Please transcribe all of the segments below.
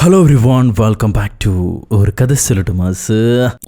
Hello everyone, welcome back to ഒരു കഥ സുലട്ടുമാസ്.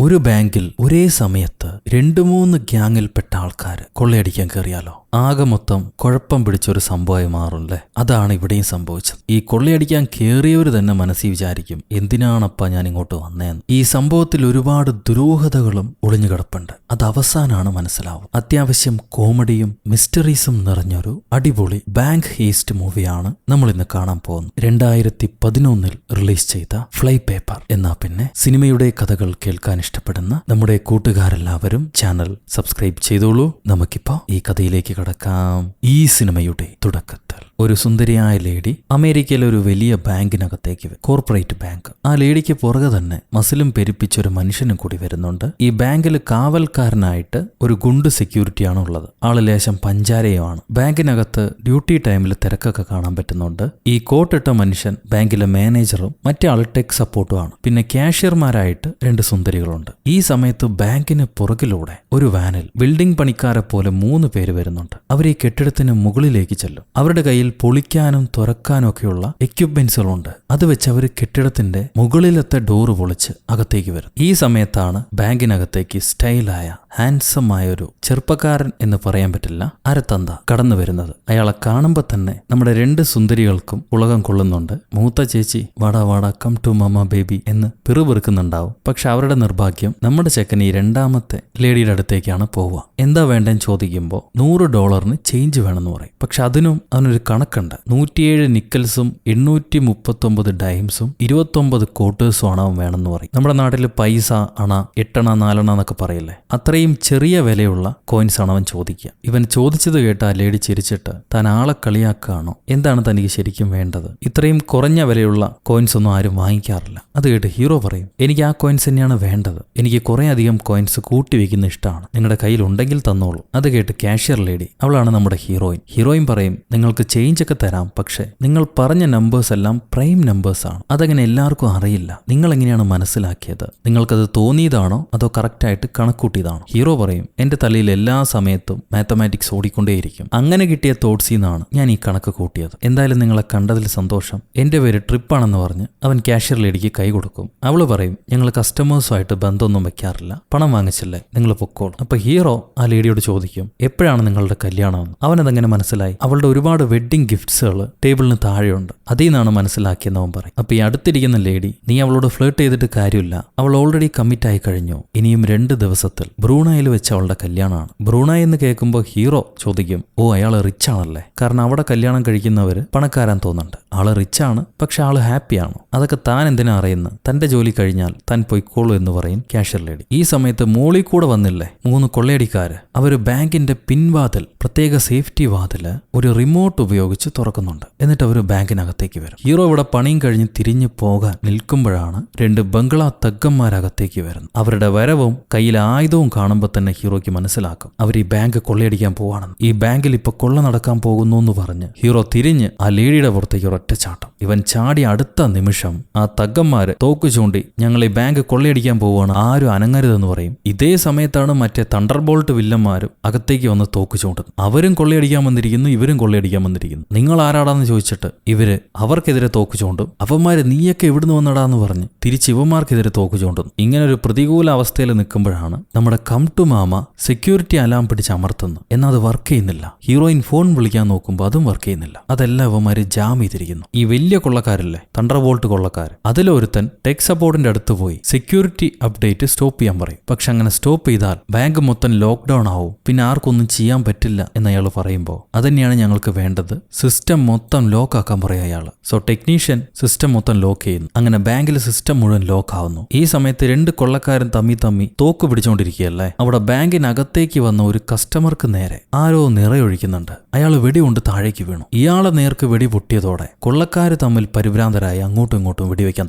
ഒരു ബാങ്കിൽ ഒരേ സമയത്ത് 2-3 ഗ്യാങ്ങിൽപ്പെട്ട ആൾക്കാർ കൊള്ളയടിക്കാൻ കയറിയാലോ ആകെ മൊത്തം കുഴപ്പം പിടിച്ചൊരു സംഭവമായി മാറുമല്ലേ. അതാണ് ഇവിടെയും സംഭവിച്ചത്. ഈ കൊള്ളയടിക്കാൻ കയറിയവർ തന്നെ മനസ്സിൽ വിചാരിക്കും, എന്തിനാണപ്പാ ഞാൻ ഇങ്ങോട്ട് വന്നേന്ന്. ഈ സംഭവത്തിൽ ഒരുപാട് ദുരൂഹതകളും ഒളിഞ്ഞുകിടപ്പുണ്ട്. അത് അവസാനമാണ് മനസ്സിലാവും. അത്യാവശ്യം കോമഡിയും മിസ്റ്ററീസും നിറഞ്ഞൊരു അടിപൊളി ബാങ്ക് ഹീസ്റ്റ് മൂവിയാണ് നമ്മൾ ഇന്ന് കാണാൻ പോകുന്നത്. 2011 റിലീസ് ചെയ്ത ഫ്ലൈ പേപ്പർ എന്ന പിന്നെ സിനിമയുടെ കഥകൾ കേൾക്കാൻ ഇഷ്ടപ്പെടുന്ന നമ്മുടെ കൂട്ടുകാരെല്ലാവരും ചാനൽ സബ്സ്ക്രൈബ് ചെയ്തോളൂ. നമുക്കിപ്പോ ഈ കഥയിലേക്ക് കടക്കാം. ഈ സിനിമയുടെ തുടക്കത്തിൽ ഒരു സുന്ദരിയായ ലേഡി അമേരിക്കയിലെ ഒരു വലിയ ബാങ്കിനകത്തേക്ക് കോർപ്പറേറ്റ് ബാങ്ക്. ആ ലേഡിക്ക് പുറകെ തന്നെ മസിലും പെരുപ്പിച്ചൊരു മനുഷ്യനും കൂടി വരുന്നുണ്ട്. ഈ ബാങ്കിൽ കാവൽക്കാരനായിട്ട് ഒരു ഗുണ്ട് സെക്യൂരിറ്റിയാണ് ഉള്ളത്. ആള് ലേശം പഞ്ചാരയുമാണ്. ബാങ്കിനകത്ത് ഡ്യൂട്ടി ടൈമിൽ തിരക്കൊക്കെ കാണാൻ പറ്റുന്നുണ്ട്. ഈ കോട്ടിട്ട മനുഷ്യൻ ബാങ്കിലെ മാനേജറും മറ്റേ ആൾ ടെക് സപ്പോർട്ടുമാണ്. പിന്നെ ക്യാഷ്യർമാരായിട്ട് 2 സുന്ദരികളുണ്ട്. ഈ സമയത്ത് ബാങ്കിന് പുറകിലൂടെ ഒരു വാനിൽ ബിൽഡിംഗ് പണിക്കാരെ പോലെ 3 പേര് വരുന്നുണ്ട്. അവർ ഈ കെട്ടിടത്തിന് മുകളിലേക്ക് ചെല്ലും. അവരുടെ കയ്യിൽ പൊളിക്കാനും തുറക്കാനും ഒക്കെയുള്ള എക്യുപ്മെന്റ്സുകളുണ്ട്. അത് വെച്ച് അവർ കെട്ടിടത്തിന്റെ മുകളിലത്തെ ഡോറ് പൊളിച്ച് അകത്തേക്ക് വരും. ഈ സമയത്താണ് ബാങ്കിനകത്തേക്ക് സ്റ്റൈലായ ഹാൻസം ആയൊരു ചെറുപ്പക്കാരൻ എന്ന് പറയാൻ പറ്റില്ല, അരത്തന്ത കടന്നു വരുന്നത്. അയാളെ കാണുമ്പോൾ തന്നെ നമ്മുടെ 2 സുന്ദരികൾക്കും ഉലകം കൊള്ളുന്നുണ്ട്. മൂത്ത ചേച്ചി വാടാ വാടാ കം ടു മമ ബേബി എന്ന് പിറുപിറുക്കുന്നുണ്ടാവും. പക്ഷെ അവരുടെ നിർഭാഗ്യം, നമ്മുടെ ചെക്കൻ ഈ 2ാമത്തെ ലേഡിയുടെ അടുത്തേക്കാണ് പോവുക. എന്താ വേണ്ടെന്ന് ചോദിക്കുമ്പോൾ $100 ചേഞ്ച് വേണമെന്ന് പറയും. പക്ഷെ അതിനും അവനൊരു കണക്കുണ്ട്. 107 നിക്കൽസും 839 ഡൈംസും 29 ക്വാർട്ടേഴ്സും ആണ് അവൻ വേണമെന്ന് പറയും. നമ്മുടെ നാട്ടിൽ പൈസ, അണ, 8 അണ 4 അണ എന്നൊക്കെ പറയില്ലേ, അത്രയും ചെറിയ വിലയുള്ള കോയിൻസ് ആണ് അവൻ ചോദിക്കുക. ഇവൻ ചോദിച്ചത് കേട്ട് ആ ലേഡി ചിരിച്ചിട്ട്, താൻ ആളെ കളിയാക്കുകയാണോ, എന്താണ് തനിക്ക് ശരിക്കും വേണ്ടത്? ഇത്രയും കുറഞ്ഞ വിലയുള്ള കോയിൻസ് ഒന്നും ആരും വാങ്ങിക്കാറില്ല. അത് കേട്ട് ഹീറോ പറയും, എനിക്ക് ആ കോയിൻസ് തന്നെയാണ് വേണ്ടത്. എനിക്ക് കുറെ അധികം കോയിൻസ് കൂട്ടി വെക്കുന്ന ഇഷ്ടമാണ്. നിങ്ങളുടെ കയ്യിൽ ഉണ്ടെങ്കിൽ തന്നോളൂ. അത് കേട്ട് കാഷ്യർ ലേഡി, അവളാണ് നമ്മുടെ ഹീറോയിൻ പറയും, നിങ്ങൾക്ക് ചേഞ്ച് ഒക്കെ തരാം, പക്ഷെ നിങ്ങൾ പറഞ്ഞ നമ്പേഴ്സ് എല്ലാം പ്രൈം നമ്പേഴ്സ് ആണ്. അതങ്ങനെ എല്ലാവർക്കും അറിയില്ല. നിങ്ങൾ എങ്ങനെയാണ് മനസ്സിലാക്കിയത്? നിങ്ങൾക്കത് തോന്നിയതാണോ അതോ കറക്റ്റായിട്ട് കണക്കൂട്ടിയതാണോ? ഹീറോ പറയും, എന്റെ തലയിൽ എല്ലാ സമയത്തും മാത്തമാറ്റിക്സ് ഓടിക്കൊണ്ടേയിരിക്കും. അങ്ങനെ കിട്ടിയ തോട്ട്സിൽ നിന്നാണ് ഞാൻ ഈ കണക്ക് കൂട്ടിയത്. എന്തായാലും നിങ്ങളെ കണ്ടതിൽ സന്തോഷം. എന്റെ പേര് ട്രിപ്പാണെന്ന് പറഞ്ഞ് അവൻ കാഷ്യർ ലേഡിക്ക് കൈ കൊടുക്കും. അവള് പറയും, ഞങ്ങൾ കസ്റ്റമേഴ്സുമായിട്ട് ബന്ധമൊന്നും വെക്കാറില്ല, പണം വാങ്ങിച്ചില്ലേ, നിങ്ങൾ പൊക്കോളും. അപ്പൊ ഹീറോ ആ ലേഡിയോട് ചോദിക്കും, എപ്പോഴാണ് നിങ്ങളുടെ കല്യാണമെന്ന്. അവനതെങ്ങനെ മനസ്സിലായി? അവളുടെ ഒരുപാട് വെഡ്ഡിംഗ് ഗിഫ്റ്റ്സുകൾ ടേബിളിന് താഴെയുണ്ട്, അതിൽ നിന്നാണ് മനസ്സിലാക്കിയെന്ന് അവൻ പറയും. അപ്പൊ ഈ അടുത്തിരിക്കുന്ന ലേഡി, നീ അവളോട് ഫ്ലേർട്ട് ചെയ്തിട്ട് കാര്യമില്ല, അവൾ ഓൾറെഡി കമ്മിറ്റ് ആയി കഴിഞ്ഞു. ഇനിയും 2 ദിവസത്തിൽ ബ്രൂണയിൽ വെച്ച് അവളുടെ കല്യാണമാണ്. ബ്രൂണായി എന്ന് കേൾക്കുമ്പോൾ ഹീറോ ചോദിക്കും, ഓ അയാൾ റിച്ച് ആണല്ലേ? കാരണം അവിടെ കല്യാണം കഴിക്കുന്നവര് പണക്കാരാൻ തോന്നുന്നുണ്ട്. ആള് റിച്ച് ആണ്, പക്ഷെ ആള് ഹാപ്പിയാണ്. അതൊക്കെ താൻ എന്തിനാ അറിയുന്നത്? തന്റെ ജോലി കഴിഞ്ഞാൽ താൻ പൊയ്ക്കോളൂ എന്ന് പറയും കാഷ്യർ ലേഡി. ഈ സമയത്ത് മോളിൽ കൂടെ വന്നില്ലേ 3 കൊള്ളയടിക്കാര്. അവര് ബാങ്കിന്റെ പിൻവാതിൽ, പ്രത്യേക സേഫ്റ്റി വാതില് ഒരു റിമോട്ട് ഉപയോഗിച്ച് തുറക്കുന്നുണ്ട്. എന്നിട്ട് അവർ ബാങ്കിനകത്തേക്ക് വരും. ഹീറോ ഇവിടെ പണിയും കഴിഞ്ഞ് തിരിഞ്ഞു പോകാൻ നിൽക്കുമ്പോഴാണ് 2 ബംഗ്ലാ തഗ്ഗന്മാരകത്തേക്ക് വരുന്നത്. അവരുടെ വരവും കയ്യിൽ ആയുധവും കാണുമ്പോൾ തന്നെ ഹീറോയ്ക്ക് മനസ്സിലാക്കും, അവർ ഈ ബാങ്ക് കൊള്ളയടിക്കാൻ പോവാണെന്ന്. ഈ ബാങ്കിൽ ഇപ്പൊ കൊള്ള നടക്കാൻ പോകുന്നു എന്ന് പറഞ്ഞ് ഹീറോ തിരിഞ്ഞ് ആ ലേഡിയുടെ പുറത്തേക്ക് ഒരൊറ്റ ചാട്ടം. ഇവൻ ചാടി അടുത്ത നിമിഷം ആ തഗ്ഗന്മാര് തോക്ക് ചൂണ്ടി, ഞങ്ങൾ ഈ ബാങ്ക് കൊള്ളയടിക്കാൻ പോവുകയാണ്, ആരും അനങ്ങരുതെന്ന് പറയും. ഇതേ സമയത്താണ് മറ്റേ തണ്ടർബോൾട്ട് വില്ലന്മാരും അകത്തേക്ക് വന്ന് തോക്ക് ചൂണ്ടുന്നത്. അവരും കൊള്ളയടിക്കാൻ വന്നിരിക്കുന്നു, ഇവരും കൊള്ളയടിക്കാൻ വന്നിരിക്കുന്നു. നിങ്ങൾ ആരാടാന്ന് ചോദിച്ചിട്ട് ഇവര് അവർക്കെതിരെ തോക്ക് ചൂണ്ടും. അവന്മാര് നീയൊക്കെ എവിടുന്ന് വന്നടാന്ന് പറഞ്ഞ് തിരിച്ച് ഇവന്മാർക്കെതിരെ തോക്ക് ചൂണ്ടുന്നു. ഇങ്ങനെ ഒരു പ്രതികൂല അവസ്ഥയിൽ നിൽക്കുമ്പോഴാണ് നമ്മുടെ കം ടു മാമ സെക്യൂരിറ്റി അലാം പിടിച്ച് അമർത്തുന്നത്. എന്നാൽ അത് വർക്ക് ചെയ്യുന്നില്ല. ഹീറോയിൻ ഫോൺ വിളിക്കാൻ നോക്കുമ്പോൾ അതും വർക്ക് ചെയ്യുന്നില്ല. അതെല്ലാം ഇവന്മാര് ജാം ചെയ്തിരിക്കുന്നു. ഈ വലിയ കൊള്ളക്കാരില്ലേ, തണ്ടർബോൾട്ട് കൊള്ളക്കാർ, അതിലൊരുത്തൻ ടെക് സപ്പോർട്ടിന്റെ അടുത്ത് പോയി സെക്യൂരിറ്റി അപ്ഡേറ്റ് സ്റ്റോപ്പ് ചെയ്യാൻ പറയും. പക്ഷെ അങ്ങനെ സ്റ്റോപ്പ് ചെയ്താൽ ബാങ്ക് മൊത്തം ലോക്ക്ഡൌൺ ആവും, പിന്നെ ആർക്കൊന്നും ചെയ്യാൻ പറ്റില്ല എന്ന് അയാൾ പറയുമ്പോൾ, അതന്നെയാണ് ഞങ്ങൾക്ക് വേണ്ടത്, സിസ്റ്റം മൊത്തം ലോക്ക് ആക്കാൻ പറയാം അയാള്. സോ ടെക്നീഷ്യൻ സിസ്റ്റം മൊത്തം ലോക്ക് ചെയ്യുന്നു. അങ്ങനെ ബാങ്കിലെ സിസ്റ്റം മുഴുവൻ ലോക്ക് ആവുന്നു. ഈ സമയത്ത് 2 കൊള്ളക്കാരും തമ്മി തോക്ക് പിടിച്ചോണ്ടിരിക്കുകയല്ലേ. അവിടെ ബാങ്കിനകത്തേക്ക് വന്ന ഒരു കസ്റ്റമർക്ക് നേരെ ആരോ നിറയൊഴിക്കുന്നുണ്ട്. അയാൾ വെടികൊണ്ട് താഴേക്ക് വീണു. ഇയാളെ നേർക്ക് വെടി പൊട്ടിയതോടെ കൊള്ളക്കാര് തമ്മിൽ പരിഭ്രാന്തരായി അങ്ങോട്ടും ഇങ്ങോട്ടും വെടിവെക്കാൻ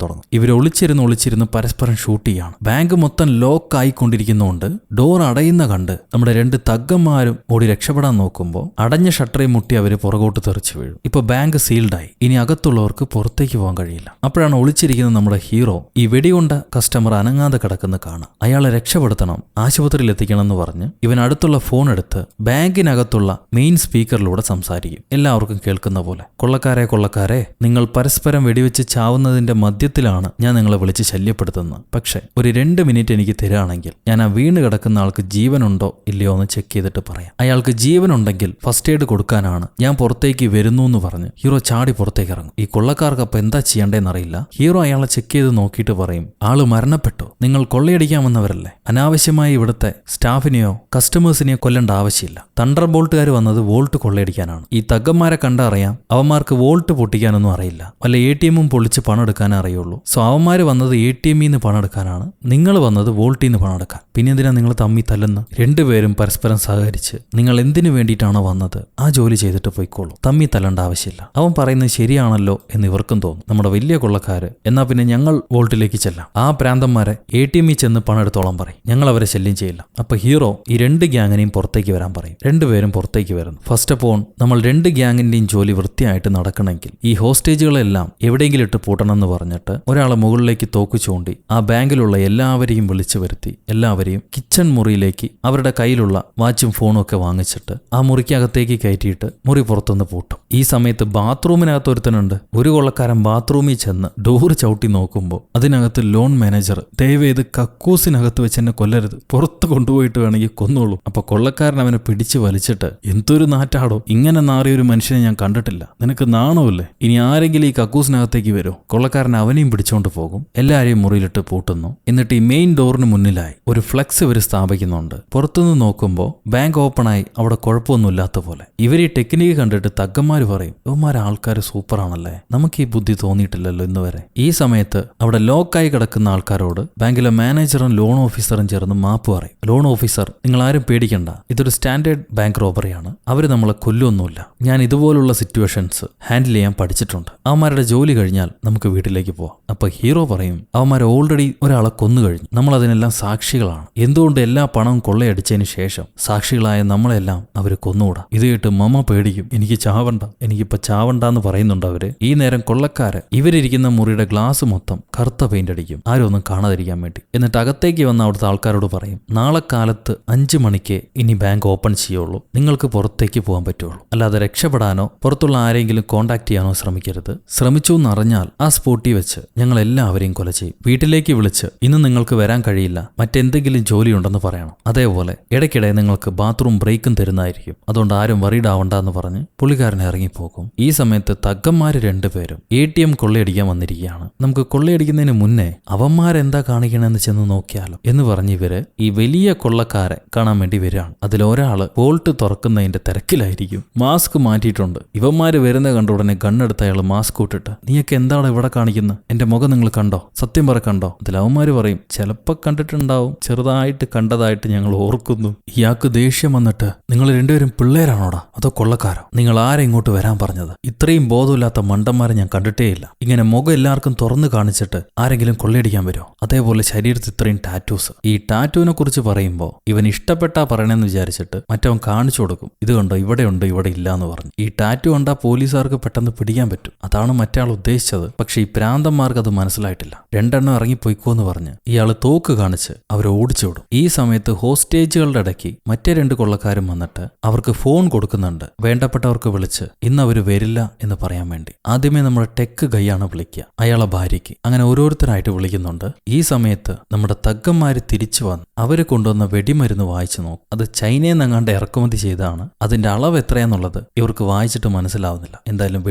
തുടങ്ങും. ഇവർ ഒളിച്ചിരുന്ന് പരസ്പരം ഷൂട്ട് ചെയ്യാണ്. ബാങ്ക് മൊത്തം ലോക്ക് ആയിക്കൊണ്ടിരിക്കുന്നതുകൊണ്ട് ഡോർ അടയുന്ന കണ്ട് നമ്മുടെ 2 തഗ്ഗന്മാരും ഓടി രക്ഷപ്പെടാൻ നോക്കുമ്പോൾ അടഞ്ഞ ഷട്ടറെ മുട്ടി അവര് പുറകോട്ട് തെറിച്ചു വീഴും. ഇപ്പൊ ബാങ്ക് സീൽഡായി. ഇനി അകത്തുള്ളവർക്ക് പുറത്തേക്ക് പോകാൻ കഴിയില്ല. അപ്പോഴാണ് ഒളിച്ചിരിക്കുന്ന നമ്മുടെ ഹീറോ ഈ വെടികൊണ്ട കസ്റ്റമർ അനങ്ങാതെ കിടക്കുന്ന കാണാം. അയാളെ രക്ഷപ്പെടുത്തണം, ആശുപത്രിയിൽ എത്തിക്കണം എന്ന് പറഞ്ഞ് ഇവൻ അടുത്തുള്ള ഫോൺ എടുത്ത് ബാങ്കിനകത്തുള്ള മെയിൻ സ്പീക്കറിലൂടെ സംസാരിക്കും. എല്ലാവർക്കും കേൾക്കുന്ന പോലെ, കൊള്ളക്കാരെ നിങ്ങൾ പരസ്പരം വെടിവെച്ച് ചാവുന്നതിന്റെ മധ്യത്തിലാണ് ഞാൻ നിങ്ങളെ വിളിച്ച് ശല്യപ്പെടുത്തുന്നത്. പക്ഷെ ഒരു 2 മിനിറ്റ് എനിക്ക് തരാണെങ്കിൽ ഞാൻ ആ വീണ് കിടക്കുന്ന ആൾക്ക് ജീവനുണ്ടോ ഇല്ലയോ എന്ന് ചെക്ക് ചെയ്തിട്ട് പറയാം. അയാൾക്ക് ജീവനുണ്ടെങ്കിൽ ഫസ്റ്റ് എയ്ഡ് കൊടുക്കാനാണ് ഞാൻ പുറത്തേക്ക് വരുന്നു എന്ന് പറഞ്ഞ് ഹീറോ ചാടി പുറത്തേക്ക് ഇറങ്ങും. ഈ കൊള്ളക്കാർക്ക് അപ്പൊ എന്താ ചെയ്യേണ്ടതെന്നറിയില്ല. ഹീറോ അയാളെ ചെക്ക് ചെയ്ത് നോക്കിയിട്ട് പറയും, ആള് മരണപ്പെട്ടു. നിങ്ങൾ കൊള്ളയടിക്കാൻ വന്നവരല്ലേ, അനാവശ്യമായി ഇവിടുത്തെ സ്റ്റാഫിനെയോ കസ്റ്റമേഴ്സിനെയോ കൊല്ലേണ്ട ആവശ്യമില്ല. തണ്ടർ ബോൾട്ടുകാർ വന്നത് വോൾട്ട് കൊള്ളയടിക്കാനാണ്. ഈ തഗ്ഗന്മാരെ കണ്ടറിയാം അവന്മാർക്ക് വോൾട്ട് പൊട്ടിക്കാനൊന്നും അറിയില്ല, വല്ല ATM പൊളിച്ച് പണം എടുക്കാനേ അറിയുള്ളൂ. സോ അവന്മാര് വന്നത് ATM പണം എടുക്കാനാണ്, നിങ്ങൾ വന്നത് വോൾട്ടിൽ നിന്ന് പണം എടുക്കാൻ. പിന്നെ എന്തിനാ നിങ്ങൾ തമ്മി തല്ലുന്നു? രണ്ടുപേരും പരസ്പരം സഹകരിച്ച് നിങ്ങൾ എന്തിനു വേണ്ടിയിട്ടാണോ വന്നത് ആ ജോലി ചെയ്തിട്ട് പോയിക്കോളൂ, തമ്മി തല്ലേണ്ട ആവശ്യമില്ല. അവൻ പറയുന്നത് ശരിയാണല്ലോ എന്ന് ഇവർക്കും തോന്നും. നമ്മുടെ വലിയ കൊള്ളക്കാര് എന്നാ പിന്നെ ഞങ്ങൾ വോൾട്ടിലേക്ക് ചെല്ലാം, ആ പ്രാന്തന്മാരെ ATM ചെന്ന് പണം എടുത്തോളം പറയും, ഞങ്ങൾ അവരെ ശല്യം ചെയ്യില്ല. അപ്പൊ ഹീറോ ഈ 2 ഗ്യാങ്ങിനെയും പുറത്തേക്ക് വരാൻ പറയും. 2 പേരും പുറത്തേക്ക് വരുന്നു. ഫസ്റ്റ് ഓഫ് ഓൾ നമ്മൾ 2 ഗ്യാങ്ങിന്റെയും ജോലി വൃത്തിയായിട്ട് നടക്കണമെങ്കിൽ ഈ ഹോസ്റ്റേജുകളെല്ലാം എവിടെയെങ്കിലും ഇട്ട് പൂട്ടണം എന്ന് പറഞ്ഞിട്ട് ഒരാളെ മുകളിലേക്ക് തോക്ക് ചൂണ്ടി ആ ബാങ്കിലുള്ള എല്ലാവരെയും വിളിച്ചു വരുത്തി എല്ലാവരെയും കിച്ചൺ മുറിയിലേക്ക് അവരുടെ കയ്യിലുള്ള വാച്ചും ഫോണും ഒക്കെ വാങ്ങിച്ചിട്ട് ആ മുറിക്കകത്തേക്ക് കയറ്റിയിട്ട് മുറി പുറത്തുനിന്ന് പൂട്ടും. ഈ സമയത്ത് ബാത്റൂമിനകത്ത് ഒരുത്തനുണ്ട്. ഒരു കൊള്ളക്കാരൻ ബാത്റൂമിൽ ചെന്ന് ഡോറ് ചവിട്ടി നോക്കുമ്പോൾ അതിനകത്ത് ലോൺ മാനേജർ, ദയവേത് കക്കൂസിനകത്ത് വെച്ച് എന്നെ കൊല്ലരുത്, പുറത്ത് കൊണ്ടുപോയിട്ട് വേണമെങ്കിൽ കൊന്നോളൂ. അപ്പൊ കൊള്ളക്കാരൻ അവനെ പിടിച്ച് വലിച്ചിട്ട്, എന്തൊരു നാറ്റാടോ, ഇങ്ങനെ നാറിയൊരു മനുഷ്യനെ ഞാൻ കണ്ടിട്ടില്ല, നിനക്ക് നാണമില്ലേ, ഇനി ആരെങ്കിലും ഈ കക്കൂസിനകത്തേക്ക് വരുമോ? കൊള്ളക്കാരൻ അവനെയും പിടിച്ചോണ്ട് പോകും. എല്ലാരെയും മുറിയിലിട്ട് പൂട്ടുന്നു. എന്നിട്ട് ഈ മെയിൻ ഡോറിന് മുന്നിലായി ഒരു ഫ്ലെക്സ് ഇവർ സ്ഥാപിക്കുന്നുണ്ട്. പുറത്തുനിന്ന് നോക്കുമ്പോൾ ബാങ്ക് ഓപ്പണായി അവിടെ കുഴപ്പമൊന്നുമില്ലാത്ത പോലെ. ഇവർ ഈ ടെക്നിക്ക് കണ്ടിട്ട് തഗ്ഗന്മാര് പറയും, ഇവന്മാരെ ആൾക്കാർ സൂപ്പറാണല്ലേ, നമുക്ക് ഈ ബുദ്ധി തോന്നിയിട്ടില്ലല്ലോ ഇന്ന് വരെ. ഈ സമയത്ത് അവിടെ ലോക്കായി കിടക്കുന്ന ആൾക്കാരോട് ബാങ്കിലെ മാനേജറും ലോൺ ഓഫീസറും ചേർന്ന് മാപ്പ് പറയും. ലോൺ ഓഫീസർ, നിങ്ങൾ ആരും പേടിക്കണ്ട, ഇതൊരു സ്റ്റാൻഡേർഡ് ബാങ്ക് റോബറിയാണ്, അവർ നമ്മളെ കൊല്ലൊന്നുമില്ല, ഞാൻ ഇതുപോലുള്ള സിറ്റുവേഷൻസ് ഹാൻഡിൽ ചെയ്യാൻ പഠിച്ചിട്ടുണ്ട്, അവന്മാരുടെ ജോലി കഴിഞ്ഞാൽ നമുക്ക് വീട്ടിലേക്ക് പോവാം. അപ്പൊ ഹീറോ പറയും, അവന്മാർ ഓൾറെഡി ഒരാളെ കൊന്നു കഴിഞ്ഞു, നമ്മൾ അതിനെല്ലാം സാക്ഷികളാണ്, എന്തുകൊണ്ട് എല്ലാ പണവും കൊള്ളയടിച്ചതിന് ശേഷം സാക്ഷികളായ നമ്മളെല്ലാം അവർ കൊന്നുകൂടാ? ഇത് കേട്ട് മമ്മ പേടിക്കും, എനിക്ക് ചാവണ്ട, എനിക്കിപ്പോ ചാവണ്ടെന്ന് പറയുന്നുണ്ട് അവര്. ഈ നേരം കൊള്ളക്കാര് ഇവരിയ്ക്കുന്ന മുറിയുടെ ഗ്ലാസ് മൊത്തം കറുത്ത പെയിന്റ് അടിക്കും, ആരും ഒന്നും കാണാതിരിക്കാൻ വേണ്ടി. എന്നിട്ട് അകത്തേക്ക് വന്ന അവിടുത്തെ ആൾക്കാരോട് പറയും, നാളെ കാലത്ത് 5 മണിക്ക് ഇനി ബാങ്ക് ഓപ്പൺ ചെയ്യുള്ളൂ, നിങ്ങൾക്ക് പുറത്തേക്ക് പോകാൻ പറ്റുള്ളൂ, അല്ലാതെ രക്ഷപ്പെടാനോ പുറത്തുള്ള ആരെങ്കിലും കോണ്ടാക്ട് ചെയ്യാനോ ശ്രമിക്കരുത്. ശ്രമിച്ചു എന്നറിഞ്ഞാൽ ആ സ്പോട്ടിൽ വെച്ച് ഞങ്ങൾ എല്ലാവരെയും കൊല ചെയ്യും. വീട്ടിലേക്ക് വിളിച്ച് ഇന്ന് നിങ്ങൾക്ക് വരാൻ കഴിയില്ല, മറ്റെന്തെങ്കിലും ജോലിയുണ്ടെന്ന് പറയണം. അതേപോലെ ഇടയ്ക്കിടെ നിങ്ങൾക്ക് ബാത്റൂം ബ്രേക്കും തരുന്നതായിരിക്കും, അതുകൊണ്ട് ആരും വറീഡ് ആവണ്ടെന്ന് പറഞ്ഞ് പുള്ളിക്കാരനെ ഇറങ്ങിപ്പോകും. ഈ സമയത്ത് തഗ്ഗന്മാര് 2 പേരും ATM കൊള്ളയടിക്കാൻ വന്നിരിക്കുകയാണ്. നമുക്ക് കൊള്ളയടിക്കുന്നതിന് മുന്നേ അവന്മാരെന്താ കാണിക്കണമെന്ന് ചെന്ന് നോക്കിയാലോ എന്ന് പറഞ്ഞ് ഇവര് ഈ വലിയ കൊള്ളക്കാരെ കാണാൻ വേണ്ടി വരികയാണ്. അതിലൊരാള് വോൾട്ട് തുറക്കുന്നതിന്റെ തിരക്കിലായിരിക്കും, മാസ്ക് മാറ്റിയിട്ടുണ്ട്. ഇവന്മാര് വരുന്ന കണ്ട ഉടനെ ഗണ്ണെടുത്ത് അയാൾ മാസ്ക് ഇട്ടിട്ട്, നീയൊക്കെ എന്താണ് ഇവിടെ കാണിക്കുന്നത്, എന്റെ മുഖം നിങ്ങൾ കണ്ടോ, സത്യം പറ കണ്ടോ? അതിൽ അവന്മാര് പറയും, ചിലപ്പോ കണ്ടിട്ടുണ്ടാവും, ചെറുതായിട്ട് കണ്ടതായിട്ട് ഞങ്ങൾ ഓർക്കുന്നു. ഇയാൾക്ക് ദേഷ്യം വന്നിട്ട്, നിങ്ങൾ 2 പേരും പിള്ളേരാണോടാ അതോ കൊള്ളക്കാരോ? നിങ്ങൾ ആരെ ഇങ്ങോട്ട് വരാൻ പറഞ്ഞത്? ഇത്രയും ബോധമില്ലാത്ത മണ്ടന്മാരെ ഞാൻ കണ്ടിട്ടേയില്ല. ഇങ്ങനെ മുഖം എല്ലാവർക്കും തുറന്നു കാണിച്ചിട്ട് ആരെങ്കിലും കൊള്ളയടിക്കാൻ വരുമോ? അതേപോലെ ശരീരത്തിൽ ഇത്രയും ടാറ്റൂസ്. ഈ ടാറ്റൂവിനെ കുറിച്ച് പറയുമ്പോൾ ഇവൻ ഇഷ്ടപ്പെട്ടാ പറയണമെന്ന് വിചാരിച്ചിട്ട് മറ്റവൻ കാണിച്ചു കൊടുക്കും, ഇത് കണ്ടോ ഇവിടെ ഉണ്ട് ഇവിടെ ഇല്ല എന്ന് പറഞ്ഞു. ഈ ടാറ്റു കണ്ടാൽ പോലീസുകാർക്ക് പെട്ടെന്ന് പിടിക്കാൻ പറ്റും, അതാണ് മറ്റയാൾ ഉദ്ദേശിച്ചത്. പക്ഷെ ഈ പ്രാന്തന്മാർക്ക് അത് മനസ്സിലായിട്ടില്ല. 2 എണ്ണം ഇറങ്ങിപ്പോയിക്കോന്ന് പറഞ്ഞ് ഇയാള് തോക്ക് കാണിച്ച് അവരെ ഓടിച്ചു വിടും. ഈ സമയത്ത് ഹോസ്റ്റേജുകളുടെ ഇടയ്ക്ക് മറ്റേ 2 കൊള്ളക്കാരും വന്നിട്ട് അവർക്ക് ഫോൺ കൊടുക്കുന്നുണ്ട്, വേണ്ടപ്പെട്ടവർക്ക് വിളിച്ച് ഇന്ന് അവർ വരില്ല എന്ന് പറയാൻ വേണ്ടി. ആദ്യമേ നമ്മുടെ ടെക്ക് ഗൈയാണ് വിളിക്കുക, അയാളെ ഭാര്യയ്ക്ക്. അങ്ങനെ ഓരോരുത്തരായിട്ട് വിളിക്കുന്നുണ്ട്. ഈ സമയത്ത് നമ്മുടെ തഗ്ഗന്മാര് തിരിച്ചു വന്ന് അവര് കൊണ്ടുവന്ന വെടിമരുന്ന് വായിച്ചു നോക്കും. അത് ചൈനയിൽ നിന്നങ്ങാണ്ട് ഇറക്കുമതി ചെയ്താണ്. അതിന്റെ അളവ് എത്രയാന്നുള്ളത് ഇവർക്ക് വായിച്ചിട്ട് മനസ്സിലാവുന്നില്ല. എന്തായാലും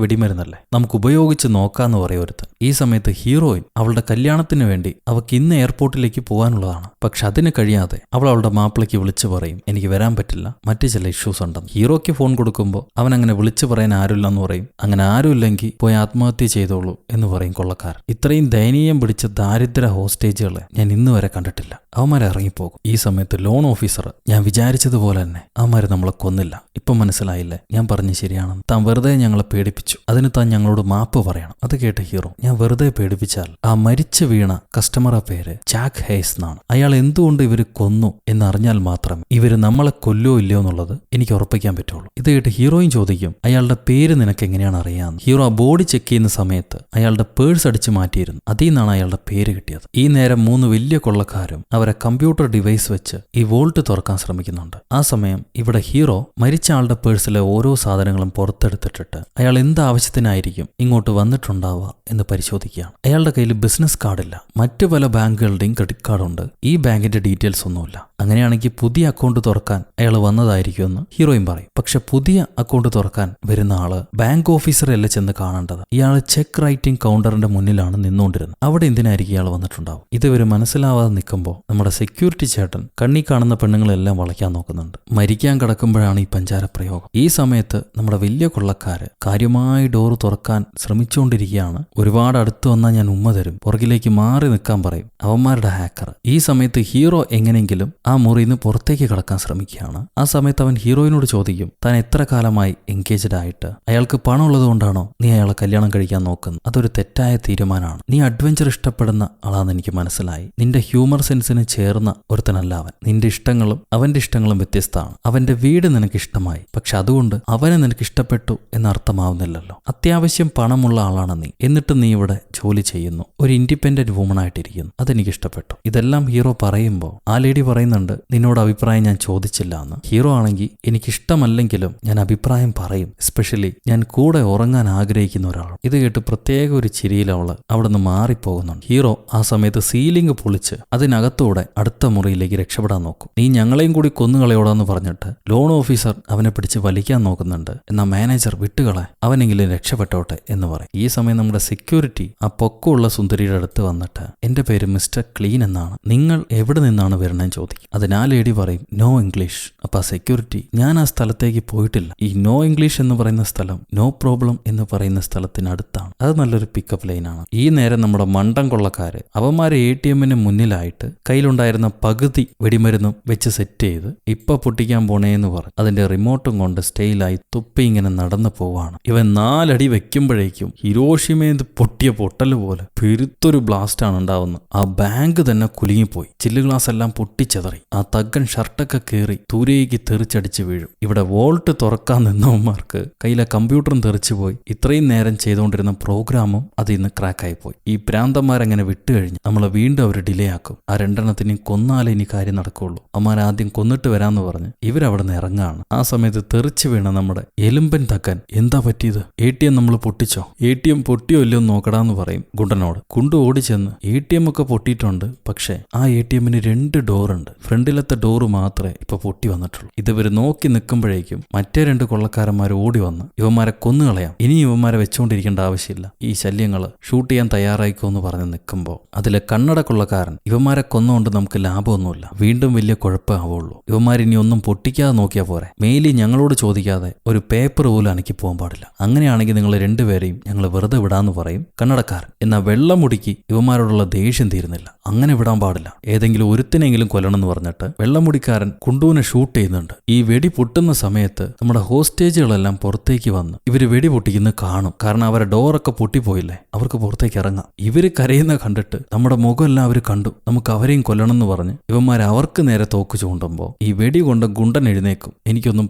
വെടിമരുന്നല്ലേ, നമുക്ക് ഉപയോഗിച്ച് നോക്കാന്ന് പറയും ഒരുത്തൻ. ഈ സമയത്ത് ഹീറോയിൻ അവളുടെ കല്യാണത്തിന് വേണ്ടി അവൾക്ക് ഇന്ന് എയർപോർട്ടിലേക്ക് പോകാനുള്ളതാണ്. പക്ഷെ അതിന് കഴിയാതെ അവൾ അവളുടെ മാപ്പിളയ്ക്ക് വിളിച്ചു പറയും, എനിക്ക് വരാൻ പറ്റില്ല, മറ്റു ചില ഇഷ്യൂസ് ഉണ്ടെന്ന്. ഹീറോയ്ക്ക് ഫോൺ കൊടുക്കുമ്പോൾ അവൻ അങ്ങനെ വിളിച്ചു പറയാൻ ആരുമില്ലെന്ന് പറയും. അങ്ങനെ ആരുമില്ലെങ്കിൽ പോയി ആത്മഹത്യ ചെയ്തോളൂ എന്ന് പറയും കൊള്ളക്കാരൻ. ഇത്രയും ദയനീയം പിടിച്ച ദാരിദ്ര്യ ഹോസ്റ്റേജുകളെ ഞാൻ ഇന്ന് വരെ കണ്ടിട്ടില്ല. അവന്മാരെ ഇറങ്ങിപ്പോകും. ഈ സമയത്ത് ലോൺ ഓഫീസർ, ഞാൻ വിചാരിച്ചതുപോലെ തന്നെ അവന്മാര് നമ്മളെ കൊന്നില്ല, ഇപ്പം മനസ്സിലായില്ലേ, ഞാൻ പറഞ്ഞു ശരിയാണെന്ന്. താൻ വെറുതെ ഞങ്ങളെ പേടിപ്പിച്ചു, അതിന് താൻ ഞങ്ങളോട് മാപ്പ് പറയണം. അത് കേട്ട ഹീറോ, ഞാൻ വെറുതെ പേടിപ്പിച്ചാൽ ആ മരിച്ചു വീണ കസ്റ്റമറുടെ പേര് ജാക്ക് ഹേസ് എന്നാണ്. അയാൾ എന്തുകൊണ്ട് ഇവര് കൊന്നു എന്നറിഞ്ഞാൽ മാത്രമേ ഇവര് നമ്മളെ കൊല്ലോ ഇല്ലയോ എന്നുള്ളത് എനിക്ക് ഉറപ്പിക്കാൻ പറ്റുള്ളൂ. ഇത് കേട്ട് ഹീറോയും ചോദിക്കും, അയാളുടെ പേര് നിനക്ക് എങ്ങനെയാണ് അറിയാമെന്ന്. ഹീറോ ആ ബോഡി ചെക്ക് ചെയ്യുന്ന സമയത്ത് അയാളുടെ പേഴ്സ് അടിച്ചു മാറ്റിയിരുന്നു, അതിൽ നിന്നാണ് അയാളുടെ പേര് കിട്ടിയത്. ഈ നേരം 3 വലിയ കൊള്ളക്കാരും അവരെ കമ്പ്യൂട്ടർ ഡിവൈസ് വെച്ച് ഈ വോൾട്ട് തുറക്കാൻ ശ്രമിക്കുന്നുണ്ട്. ആ സമയം ഇവിടെ ഹീറോ മരിച്ച ആളുടെ പേഴ്സിലെ ഓരോ സാധനങ്ങളും പുറത്തെടുത്തിട്ടിട്ട് അയാൾ എന്താവശ്യത്തിനായിരിക്കും ഇങ്ങോട്ട് വന്നിട്ടുണ്ടാവുക എന്ന് പരിശോധിക്കുകയാണ്. അയാളുടെ കയ്യിൽ ബിസിനസ് കാർഡില്ല, മറ്റു പല ബാങ്കുകളുടെയും ക്രെഡിറ്റ് കാർഡുണ്ട്. ഈ ബാങ്കിന്റെ ഡീറ്റെയിൽസ് ഒന്നുമില്ല. അങ്ങനെയാണെങ്കിൽ പുതിയ അക്കൗണ്ട് തുറക്കാൻ അയാൾ വന്നതായിരിക്കുമെന്ന് ഹീറോയിൻ പറയും. പക്ഷെ പുതിയ അക്കൗണ്ട് തുറക്കാൻ വരുന്ന ആള് ബാങ്ക് ഓഫീസറല്ല ചെന്ന് കാണേണ്ടത്. ഇയാൾ ചെക്ക് റൈറ്റിംഗ് കൗണ്ടറിന്റെ മുന്നിലാണ് നിന്നുകൊണ്ടിരുന്നത്. അവിടെ എന്തിനായിരിക്കും ഇയാൾ വന്നിട്ടുണ്ടാവും? ഇതുവരെ മനസ്സിലാവാതെ നിൽക്കുമ്പോൾ നമ്മുടെ സെക്യൂരിറ്റി ചേട്ടൻ കണ്ണി കാണുന്ന പെണ്ണുങ്ങളെല്ലാം വളയ്ക്കാൻ നോക്കുന്നുണ്ട്. മരിക്കാൻ കിടക്കുമ്പോഴാണ് ഈ പഞ്ചാര പ്രയോഗം. ഈ സമയത്ത് നമ്മുടെ വലിയ കൊള്ളക്കാര് കാര്യമായി ഡോറ് തുറക്കാൻ ശ്രമിച്ചുകൊണ്ടിരിക്കുകയാണ്. ഒരുപാട് അടുത്ത് വന്നാൽ ഞാൻ ഉമ്മ തരും, പുറകിലേക്ക് മാറി നിൽക്കാൻ പറയും അവന്മാരുടെ ഹാക്കർ. ഈ സമയത്ത് ഹീറോ എങ്ങനെങ്കിലും ആ മുറിയിൽ നിന്ന് പുറത്തേക്ക് കടക്കാൻ ശ്രമിക്കുകയാണ്. ആ സമയത്ത് അവൻ ഹീറോയിനോട് ചോദിക്കും, താൻ എത്ര കാലമായി എൻഗേജ്ഡ് ആയിട്ട്? അയാൾക്ക് പണമുള്ളത് കൊണ്ടാണോ നീ അയാളെ കല്യാണം കഴിക്കാൻ നോക്കുന്നത്? അതൊരു തെറ്റായ തീരുമാനമാണ്. നീ അഡ്വഞ്ചർ ഇഷ്ടപ്പെടുന്ന ആളാന്ന് എനിക്ക് മനസ്സിലായി. നിന്റെ ഹ്യൂമർ സെൻസിന് ചേർന്ന ഒരുത്തനല്ല അവൻ. നിന്റെ ഇഷ്ടങ്ങളും അവന്റെ ഇഷ്ടങ്ങളും വ്യത്യസ്തമാണ്. അവന്റെ വീട് നിനക്ക് ഇഷ്ടമായി, പക്ഷെ അതുകൊണ്ട് അവനെ നിനക്ക് ഇഷ്ടപ്പെട്ടു എന്നർത്ഥമാവുന്നില്ലല്ലോ. അത്യാവശ്യം പണമുള്ള ആളാണ് നീ, എന്നിട്ട് നീ ഇവിടെ ജോലി ചെയ്യുന്നു, ഒരു ഇൻഡിപെൻഡന്റ് വുമൺ ആയിട്ടിരിക്കുന്നു. അതെനിക്ക് ഇഷ്ടപ്പെട്ടു. ഇതെല്ലാം ഹീറോ പറയുമ്പോൾ ആ ലേഡി പറയുന്നുണ്ട്, നിന്നോട് അഭിപ്രായം ഞാൻ ചോദിച്ചില്ല എന്ന്. ഹീറോ ആണെങ്കിൽ എനിക്കിഷ്ടമല്ലെങ്കിലും ഞാൻ അഭിപ്രായം പറയും, എസ്പെഷ്യലി ഞാൻ കൂടെ ഉറങ്ങാൻ ആഗ്രഹിക്കുന്ന ഒരാളാണ്. ഇത് കേട്ട് പ്രത്യേക ഒരു ചിരിയിൽ അവള് അവിടെ നിന്ന് മാറിപ്പോകുന്നുണ്ട്. ഹീറോ ആ സമയത്ത് സീലിംഗ് പൊളിച്ച് അതിനകത്തൂടെ അടുത്ത മുറിയിലേക്ക് രക്ഷപ്പെടാൻ നോക്കും. നീ ഞങ്ങളെയും കൂടി കൊന്നുകളയോടാന്ന് പറഞ്ഞിട്ട് ലോൺ ഓഫീസർ അവനെ പിടിച്ച് വലിക്കാൻ നോക്കുന്നുണ്ട്. എന്നാൽ മാനേജർ വിട്ടുകളെ, അവനെങ്കിലും രക്ഷപ്പെട്ടോട്ടെ എന്ന് പറയും. ഈ സമയം നമ്മുടെ സെക്യൂരിറ്റി ആ പൊക്കമുള്ള സുന്ദരിയുടെ അടുത്ത് വന്നിട്ട്, എന്റെ പേര് മിസ്റ്റർ ക്ലീൻ എന്നാണ്, നിങ്ങൾ എവിടെ നിന്നാണ് വരണമെന്ന് ചോദിക്കും. അതിനാ ലേഡി പറയും, നോ ഇംഗ്ലീഷ്. അപ്പൊ സെക്യൂരിറ്റി, ഞാൻ ആ സ്ഥലത്തേക്ക് പോയിട്ടില്ല. ഈ നോ ഇംഗ്ലീഷ് എന്ന് പറയുന്ന സ്ഥലം നോ പ്രോബ്ലം എന്ന് പറയുന്ന സ്ഥലത്തിനടുത്താണ്. അത് നല്ലൊരു പിക്കപ്പ് ലൈനാണ്. ഈ നേരം നമ്മുടെ മണ്ടൻ കൊള്ളക്കാര് അവന്മാരെ ATM-ന് മുന്നിലായിട്ട് കയ്യിലുണ്ടായിരുന്ന പകുതി വെടിമരുന്നും വെച്ച് സെറ്റ് ചെയ്ത് ഇപ്പൊ പൊട്ടിക്കാൻ പോണേന്ന് പറഞ്ഞു അതിന്റെ റിമോട്ടും കൊണ്ട് സ്റ്റൈലായി തുപ്പി ഇങ്ങനെ നടന്നു പോവാണ്. ഇവൻ 4 അടി വെക്കുമ്പോഴേക്കും ഹിരോഷിമേത് പൊട്ടിയ പൊട്ടല് പോലെ പെരുത്തൊരു ബ്ലാസ്റ്റ് ആണ് ഉണ്ടാവുന്നത്. ആ ബാങ്ക് തന്നെ കുലുങ്ങിപ്പോയി. ചില്ല് ഗ്ലാസ് എല്ലാം പൊട്ടിച്ചെതറി. ആ തగ్గൻ ഷർട്ടൊക്കെ കയറി ദൂരേക്ക് തെറിച്ചടിച്ച് വീഴും. ഇവിടെ വോൾട്ട് തുറക്കാൻ നിന്നവന്മാർക്ക് കയ്യിലെ കമ്പ്യൂട്ടറും തെറിച്ചുപോയി. ഇത്രയും നേരം ചെയ്തുകൊണ്ടിരുന്ന പ്രോഗ്രാമും അതിൽ നിന്ന് ക്രാക്കായി പോയി. ഈ പ്രാന്തന്മാരങ്ങനെ വിട്ടുകഴിഞ്ഞ് നമ്മളെ വീണ്ടും അവർ ഡിലേ ആക്കും. ആ 2 കൊന്നാലേ ഇനി കാര്യം നടക്കുള്ളൂ. അമ്മാരാദ്യം കൊന്നിട്ട് വരാന്ന് പറഞ്ഞ് ഇവരവിടെ നിന്ന് ഇറങ്ങാണ്. ആ സമയത്ത് തെറിച്ചു വീണ നമ്മുടെ എലുമ്പൻ തക്കൻ, എന്താ പറ്റിയത്? ATM നമ്മൾ പൊട്ടിച്ചോ? ATM പൊട്ടിയോ ഇല്ലയോ നോക്കടാന്ന് പറയും ഗുണ്ടനോട്. കുണ്ടു ഓടിച്ചെന്ന് ATM ഒക്കെ പൊട്ടിയിട്ടുണ്ട്, പക്ഷേ ആ ATM-ന് 2 ഡോറുണ്ട്. ഫ്രണ്ടിലത്തെ ഡോറ് മാത്രമേ ഇപ്പൊ പൊട്ടി വന്നിട്ടുള്ളൂ. ഇവര് നോക്കി നിൽക്കുമ്പോഴേക്കും മറ്റേ 2 കൊള്ളക്കാരന്മാർ ഓടി വന്ന് ഇവന്മാരെ കൊന്നുകളയാം, ഇനി ഇവന്മാരെ വെച്ചുകൊണ്ടിരിക്കേണ്ട ആവശ്യമില്ല, ഈ ശല്യങ്ങള് ഷൂട്ട് ചെയ്യാൻ തയ്യാറായിക്കോന്ന് പറഞ്ഞ് നിൽക്കുമ്പോൾ അതിലെ കണ്ണട കൊള്ളക്കാരൻ, ഇവന്മാരെ കൊന്നുകൊണ്ട് നമുക്ക് ലാഭമൊന്നുമില്ല, വീണ്ടും വലിയ കുഴപ്പമാവുള്ളൂ. ഇവന്മാരിനി ഒന്നും പൊട്ടിക്കാതെ നോക്കിയാൽ പോരെ, മെയിലി ഞങ്ങളോട് ചോദിക്കാതെ ഒരു പേപ്പർ പോലും അനക്കി പോകാൻ പാടില്ല. അങ്ങനെയാണെങ്കിൽ നിങ്ങൾ 2 പേരെയും ഞങ്ങൾ വെറുതെ വിടാന്ന് പറയും കണ്ണടക്കാരൻ. എന്നാൽ വെള്ളമുടിക്ക് ഇവന്മാരോടുള്ള ദേഷ്യം തീരുന്നില്ല. അങ്ങനെ വിടാൻ പാടില്ല, ഏതെങ്കിലും ഒരുത്തിനെങ്കിലും കൊല്ലണമെന്ന് പറഞ്ഞിട്ട് വെള്ളമുടിക്കാരൻ കുണ്ടുവിനെ ഷൂട്ട് ചെയ്യുന്നുണ്ട്. ഈ വെടി പൊട്ടുന്ന സമയത്ത് നമ്മുടെ ഹോസ്റ്റേജുകളെല്ലാം പുറത്തേക്ക് വന്ന് ഇവര് വെടി പൊട്ടിക്കുന്ന കാണും. കാരണം അവരുടെ ഡോറൊക്കെ പൊട്ടിപ്പോയില്ലേ, അവർക്ക് പുറത്തേക്ക് ഇറങ്ങാം. ഇവര് കരയുന്ന കണ്ടിട്ട് നമ്മുടെ മുഖമെല്ലാം അവർ കണ്ടു, നമുക്ക് അവരെയും കൊല്ലണമെന്ന് പറഞ്ഞ് ഇവന്മാർ അവർക്ക് നേരെ തോക്ക് ചൂണ്ടുമ്പോൾ ഈ വെടി കൊണ്ട് ഗുണ്ടൻ എഴുന്നേക്കും, എനിക്കൊന്നും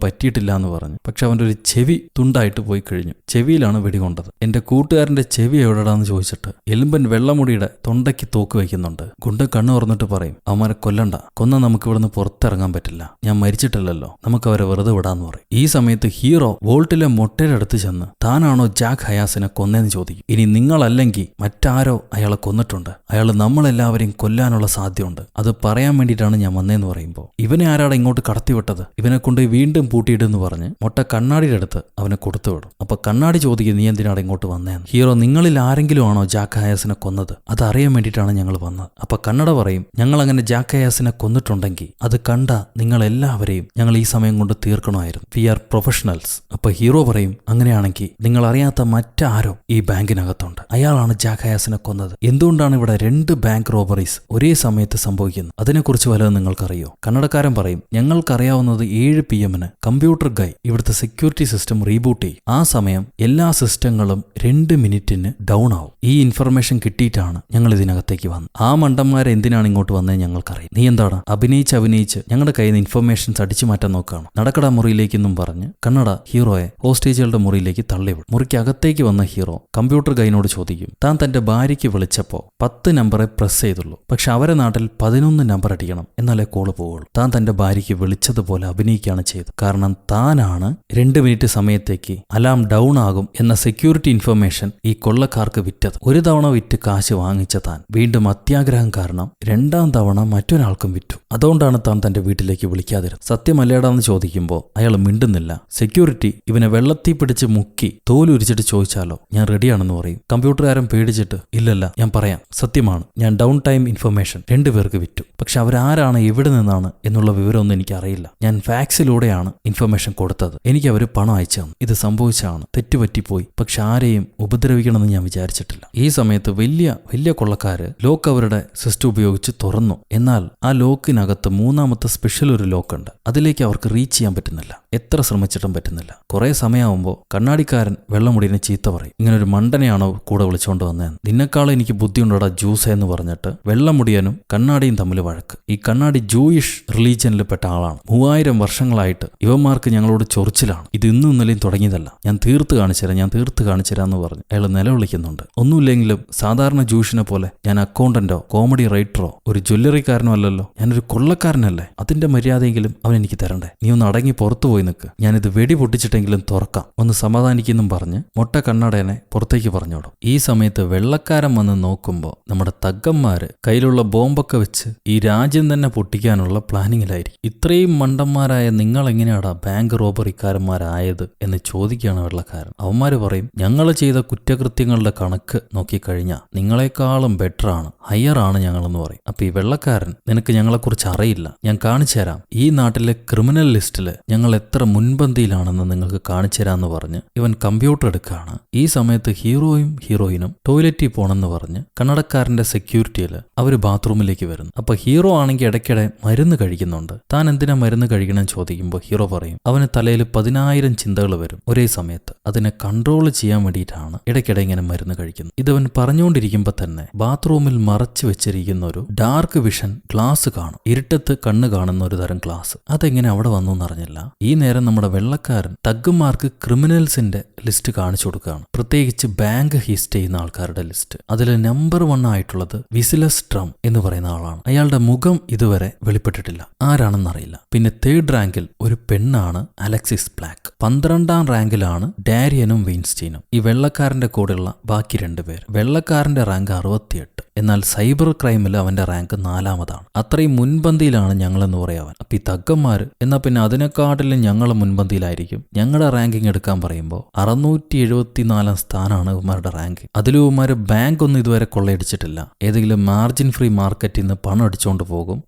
പറ്റിയിട്ടില്ല എന്ന് പറഞ്ഞു. പക്ഷെ അവൻ്റെ ഒരു ചെവി തുണ്ടായിട്ട് പോയി കഴിഞ്ഞു. ചെവിയിലാണ് വെടി കൊണ്ടത്. എന്റെ കൂട്ടുകാരന്റെ ചെവി എവിടെടാന്ന് ചോദിച്ചിട്ട് എലുമ്പൻ വെള്ളമുടിയുടെ തൊണ്ടയ്ക്ക് തോക്ക് വയ്ക്കുന്നുണ്ട്. ഗുണ്ടൻ കണ്ണു തുറന്നിട്ട് പറയും, അവന്മാരെ കൊല്ലണ്ട, കൊന്നാൽ നമുക്ക് ഇവിടുന്ന് പുറത്തിറങ്ങാൻ പറ്റില്ല, ഞാൻ മരിച്ചിട്ടില്ലല്ലോ, നമുക്ക് അവരെ വെറുതെ വിടാന്ന് പറയും. ഈ സമയത്ത് ഹീറോ വോൾട്ടിലെ മൊട്ടയുടെ അടുത്ത് ചെന്ന് താനാണോ ജാക്ക് ഹയാസിനെ കൊന്നതെന്ന് ചോദിക്കും. ഇനി നിങ്ങളല്ലെങ്കിൽ മറ്റാരോ അയാളെ കൊന്നിട്ടുണ്ട്, അയാൾ നമ്മളെല്ലാവരെയും കൊല്ലാനുള്ള സാധ്യതയുണ്ട്, അത് പറയാൻ വേണ്ടിയിട്ടാണ് ഞാൻ വന്നതെന്ന് പറയുമ്പോൾ ഇവനെ ആരാടെ ഇങ്ങോട്ട് കടത്തിവിട്ടത്, ഇവനെ കൊണ്ട് വീണ്ടും പൂട്ടിയിട്ടെന്ന് പറഞ്ഞ് മൊട്ട കണ്ണാടിയുടെ അടുത്ത് അവനെ കൊടുത്തുവിടും. അപ്പൊ കണ്ണാടി ചോദിക്കും, നീ എന്തിനാണ് ഇങ്ങോട്ട് വന്നതെന്ന്. ഹീറോ, നിങ്ങളിൽ ആരെങ്കിലും ആണോ ജാക്ക് ഹയാസിനെ കൊന്നത്? അതറിയാൻ വേണ്ടിയിട്ടാണ് ഞങ്ങൾ വന്നത്. അപ്പൊ കണ്ണട പറയും, ഞങ്ങൾ അങ്ങനെ ജാക്ക് ഹയാസിനെ കൊന്നിട്ടുണ്ടെങ്കിൽ അത് കണ്ട നിങ്ങൾ എല്ലാവരെയും ഞങ്ങൾ ഈ സമയം കൊണ്ട് തീർക്കണമായിരുന്നു, വി ആർ പ്രൊഫഷണൽസ്. അപ്പൊ ഹീറോ പറയും, അങ്ങനെയാണെങ്കിൽ നിങ്ങൾ അറിയാത്ത മറ്റാരോ ഈ ബാങ്കിനകത്തുണ്ട്, അയാളാണ് ജാക്ക് ഹയാസിനെ കൊന്നത്. എന്തുകൊണ്ടാണ് ഇവിടെ 2 ബാങ്ക് റോബറീസ് ഒരേ സമയത്ത് സംഭവിക്കുന്നത്? അതിനെക്കുറിച്ച് വല്ലതും നിങ്ങൾക്കറിയോ? കന്നഡക്കാരൻ പറയും, ഞങ്ങൾക്കറിയാവുന്നത് 7 PM-ന് കമ്പ്യൂട്ടർ ഗൈ ഇവിടുത്തെ സെക്യൂരിറ്റി സിസ്റ്റം റീബൂട്ട് ചെയ്യും. ആ സമയം എല്ലാ സിസ്റ്റങ്ങളും 2 മിനിറ്റിന് ഡൗൺ ആവും. ഈ ഇൻഫർമേഷൻ കിട്ടിയിട്ടാണ് ഞങ്ങൾ ഇതിനകത്തേക്ക് വന്നത്. ആ മണ്ടന്മാരെ എന്തിനാണ് ഇങ്ങോട്ട് വന്നത് ഞങ്ങൾക്കറിയാം. നീ എന്താണ് അഭിനയിച്ച് ഞങ്ങളുടെ കയ്യിൽ നിന്ന് ഇൻഫർമേഷൻസ് അടിച്ചു മാറ്റാൻ നോക്കുകയാണ്. നടക്കടാ മുറിയിലേക്കെന്നും പറഞ്ഞ് കണ്ണട ഹീറോയെ ഹോസ്റ്റേജുകളുടെ മുറിയിലേക്ക് തള്ളിവിടും. മുറിക്കകത്തേക്ക് വന്ന ഹീറോ കമ്പ്യൂട്ടർ ഗൈനോട് ചോദിക്കും, താൻ തന്റെ ഭാര്യയ്ക്ക് വിളിച്ചപ്പോൾ 10 നമ്പറെ പ്രസ് ചെയ്തുള്ളൂ, പക്ഷെ അവരെ നാട്ടിൽ 11 നമ്പർ അടിക്കണം എന്നാലേ കോള് പോവുള്ളൂ. താൻ തന്റെ ഭാര്യയ്ക്ക് വിളിച്ചതുപോലെ അഭിനയിക്കുകയാണ് ചെയ്തത്. കാരണം താനാണ് 2 മിനിറ്റ് സമയത്തേക്ക് അലാം ഡൗൺ ആകും എന്ന സെക്യൂരിറ്റി ഇൻഫർമേഷൻ ഈ കൊള്ളക്കാർക്ക് വിറ്റത്. ഒരു തവണ വിറ്റ് കാശ് വാങ്ങിച്ച താൻ വീണ്ടും അത്യാഗ്രഹം കാരണം 2ാം തവണ മറ്റൊരാൾക്കും വിറ്റു. അതുകൊണ്ടാണ് താൻ തന്റെ വീട്ടിലേക്ക് വിളിക്കാതിരുന്നത്. സത്യമല്ലേടാന്ന് ചോദിക്കുമ്പോൾ അയാൾ മിണ്ടുന്നില്ല. സെക്യൂരിറ്റി ഇവനെ വെള്ളത്തിൽ പിടിച്ച് മുക്കി തോലുരിച്ചിട്ട് ചോദിച്ചാലോ ഞാൻ റെഡിയാണെന്ന് പറയും. കമ്പ്യൂട്ടറുകാരൻ പേടിച്ചിട്ട് ഇല്ലല്ല ഞാൻ പറയാം, സത്യമാണ്, ഞാൻ ഡൗൺ ടൈം ഇൻഫർമേഷൻ 2 പേർക്ക് വിറ്റു. പക്ഷെ അവരാരാണ് എവിടെ നിന്നാണ് എന്നുള്ള വിവരമൊന്നും എനിക്കറിയില്ല. ഞാൻ ഫാക്സിലൂടെയാണ് ഇൻഫർമേഷൻ കൊടുത്തത്. എനിക്ക് അവർ പണം അയച്ചു തന്നു. ഇത് സംഭവിച്ചാണ്, തെറ്റുപറ്റിപ്പോയി. പക്ഷെ ആരെയും ഉപദ്രവിക്കണമെന്ന് ഞാൻ വിചാരിച്ചിട്ടില്ല. ഈ സമയത്ത് വലിയ കൊള്ളക്കാര് ലോക്ക് അവരുടെ സിസ്റ്റം ഉപയോഗിച്ച് തുറന്നു. എന്നാൽ ആ ലോക്കിനകത്ത് 3ാമത്തെ സ്പെഷ്യൽ ഒരു ലോക്ക് ഉണ്ട്. അതിലേക്ക് അവർക്ക് റീച്ച് ചെയ്യാൻ പറ്റുന്നില്ല. എത്ര ശ്രമിച്ചിട്ടും പറ്റുന്നില്ല. കുറെ സമയമാകുമ്പോൾ കണ്ണാടിക്കാരൻ വെള്ളമുടിനെ ചീത്ത പറയും. ഇങ്ങനൊരു മണ്ടനെയാണോ കൂടെ വിളിച്ചുകൊണ്ട് വന്നതെന്ന്. നിന്നെക്കാളും എനിക്ക് ബുദ്ധിയുണ്ടോടാ ജ്യൂസ് എന്ന് പറഞ്ഞിട്ട് വെള്ളമുടിയനും കണ്ണാടിയും തമ്മിൽ വഴക്ക്. ഈ കണ്ണാടി ജൂയിഷ് റിലീജിയനിൽ പെട്ട ആളാണ്. 3000 വർഷങ്ങളായിട്ട് ഇവന്മാർക്ക് ഞങ്ങളോട് ചൊറിച്ചിലാണ്. ഇത് ഇന്നും ഇന്നലെയും തുടങ്ങിയതല്ല. ഞാൻ തീർത്ത് കാണിച്ചുതരാം എന്ന് പറഞ്ഞ് അയാൾ നിലവിളിക്കുന്നുണ്ട്. ഒന്നുമില്ലെങ്കിലും സാധാരണ ജൂഷിനെ പോലെ ഞാൻ അക്കൗണ്ടന്റോ കോമഡി റൈറ്ററോ ഒരു ജ്വല്ലറിക്കാരനോ അല്ലല്ലോ. ഞാനൊരു കൊള്ളക്കാരനല്ലേ. അതിന്റെ മര്യാദയെങ്കിലും അവൻ എനിക്ക് തരണ്ടേ. നീ ഒന്ന് അടങ്ങി പുറത്തു പോയി നിൽക്ക്. ഞാനിത് വെടി പൊട്ടിച്ചിട്ടെങ്കിലും തുറക്കാം, ഒന്ന് സമാധാനിക്കുന്നും പറഞ്ഞ് മൊട്ട കണ്ണടേനെ പുറത്തേക്ക് പറഞ്ഞോടും. ഈ സമയത്ത് വെള്ളക്കാരൻ വന്ന് നോക്കുമ്പോൾ നമ്മുടെ തగ్గന്മാര് കയ്യിലുള്ള ബോംബൊക്കെ വെച്ച് ഈ രാജ്യം തന്നെ പൊട്ടിക്കാനുള്ള പ്ലാനിങ്ങിലായിരിക്കും. ഇത്രയും മണ്ടന്മാരായ നിങ്ങൾ എങ്ങനെയാടാ ബാങ്ക് റോബറിക്കാരന്മാരായത് എന്ന് ചോദിക്കുകയാണ് വെള്ളക്കാരൻ. അവന്മാര് പറയും, ഞങ്ങൾ ചെയ്ത കുറ്റകൃത്യങ്ങളുടെ കണക്ക് നോക്കിക്കഴിഞ്ഞാൽ നിങ്ങളെക്കാളും ബെറ്ററാണ്, ഹയറാണ് ഞങ്ങളെന്ന് പറയും. അപ്പൊ ഈ വെള്ളക്കാരൻ, നിനക്ക് ഞങ്ങളെക്കുറിച്ച് അറിയില്ല, ഞാൻ കാണിച്ചു തരാം. ഈ നാട്ടിലെ ക്രിമിനൽ ലിസ്റ്റില് ഞങ്ങൾ എത്ര മുൻപന്തിയിലാണെന്ന് നിങ്ങൾക്ക് കാണിച്ചു തരാമെന്ന് പറഞ്ഞ് ഇവൻ കമ്പ്യൂട്ടർ എടുക്കുകയാണ്. ഈ സമയത്ത് ഹീറോയും ഹീറോയിനും ടോയ്ലറ്റിൽ പോണെന്ന് പറഞ്ഞ് കണ്ണടക്കാരന്റെ സെക്യൂരിറ്റിയില് അവര് ബാത്റൂമിലേക്ക് വരുന്നു. അപ്പൊ ഹീറോ ആണെങ്കിൽ ഇടയ്ക്കിടെ മരുന്ന് കഴിക്കുന്നുണ്ട്. താൻ എന്തിനാ മരുന്ന് കഴിക്കണമെന്ന് ചോദിക്കുമ്പോൾ ഹീറോ പറയും, അവന് തലയിൽ 10,000 ചിന്തകൾ വരും ഒരേ സമയത്ത്. അതിനെ കൺട്രോൾ ചെയ്യാൻ വേണ്ടിയിട്ടാണ് ഇടയ്ക്കിടെ ഇങ്ങനെ മരുന്ന് കഴിക്കുന്നത്. ഇതവൻ പറഞ്ഞുകൊണ്ടിരിക്കുമ്പോൾ തന്നെ ബാത്റൂമിൽ മറച്ചു വെച്ചിരിക്കുന്ന ഒരു ഡാർക്ക് വിഷൻ ഗ്ലാസ് കാണും. ഇരുട്ടത്ത് കണ്ണ് കാണുന്ന ഒരു തരം ഗ്ലാസ്. അതെങ്ങനെ അവിടെ വന്നു എന്നറിഞ്ഞില്ല. ഈ നേരം നമ്മുടെ വെള്ളക്കാരൻ തഗ്ഗന്മാർക്ക് ക്രിമിനൽസിന്റെ ലിസ്റ്റ് കാണിച്ചു കൊടുക്കുകയാണ്. പ്രത്യേകിച്ച് ബാങ്ക് ഹിസ്റ്റ് ചെയ്യുന്ന ആൾക്കാരുടെ ലിസ്റ്റ്. അതിൽ നമ്പർ 1 ആയിട്ടുള്ളത് വിസിലസ് ട്രം എന്ന് പറയുന്ന ആളാണ്. അയാളുടെ മുഖം ഇതുവരെ വെളിപ്പെട്ടിട്ടില്ല, ആരാണെന്നറിയില്ല. പിന്നെ 3rd റാങ്കിൽ ഒരു പെണ്ണാണ് അലക്സിസ് ബ്ലാക്ക്. 12ാം റാങ്കിലാണ് ഡാരിയനും വെയിൻസ്റ്റീനും. ഈ വെള്ളക്കാരന്റെ കൂടെയുള്ള ബാക്കി 2 പേര്. വെള്ളക്കാരന്റെ റാങ്ക് 68. എന്നാൽ സൈബർ ക്രൈമിൽ അവന്റെ റാങ്ക് 4ാമതാണ്. അത്രയും മുൻപന്തിയിലാണ് ഞങ്ങളെന്ന് പറയാവൻ. അപ്പൊ ഈ തഗ്ഗന്മാര് എന്നാ പിന്നെ അതിനെക്കാട്ടിലും ഞങ്ങൾ മുൻപന്തിയിലായിരിക്കും. ഞങ്ങളുടെ റാങ്കിങ് എടുക്കാൻ പറയുമ്പോൾ 674 സ്ഥാനമാണ് ഇവന്മാരുടെ റാങ്ക്. അതിലും ഇവന്മാര് ബാങ്ക് ഒന്നും ഇതുവരെ കൊള്ളയടിച്ചിട്ടില്ല. ഏതെങ്കിലും മാർജിൻ ഫ്രീ മാർക്കറ്റിൽ നിന്ന് പണം അടിച്ചുകൊണ്ട്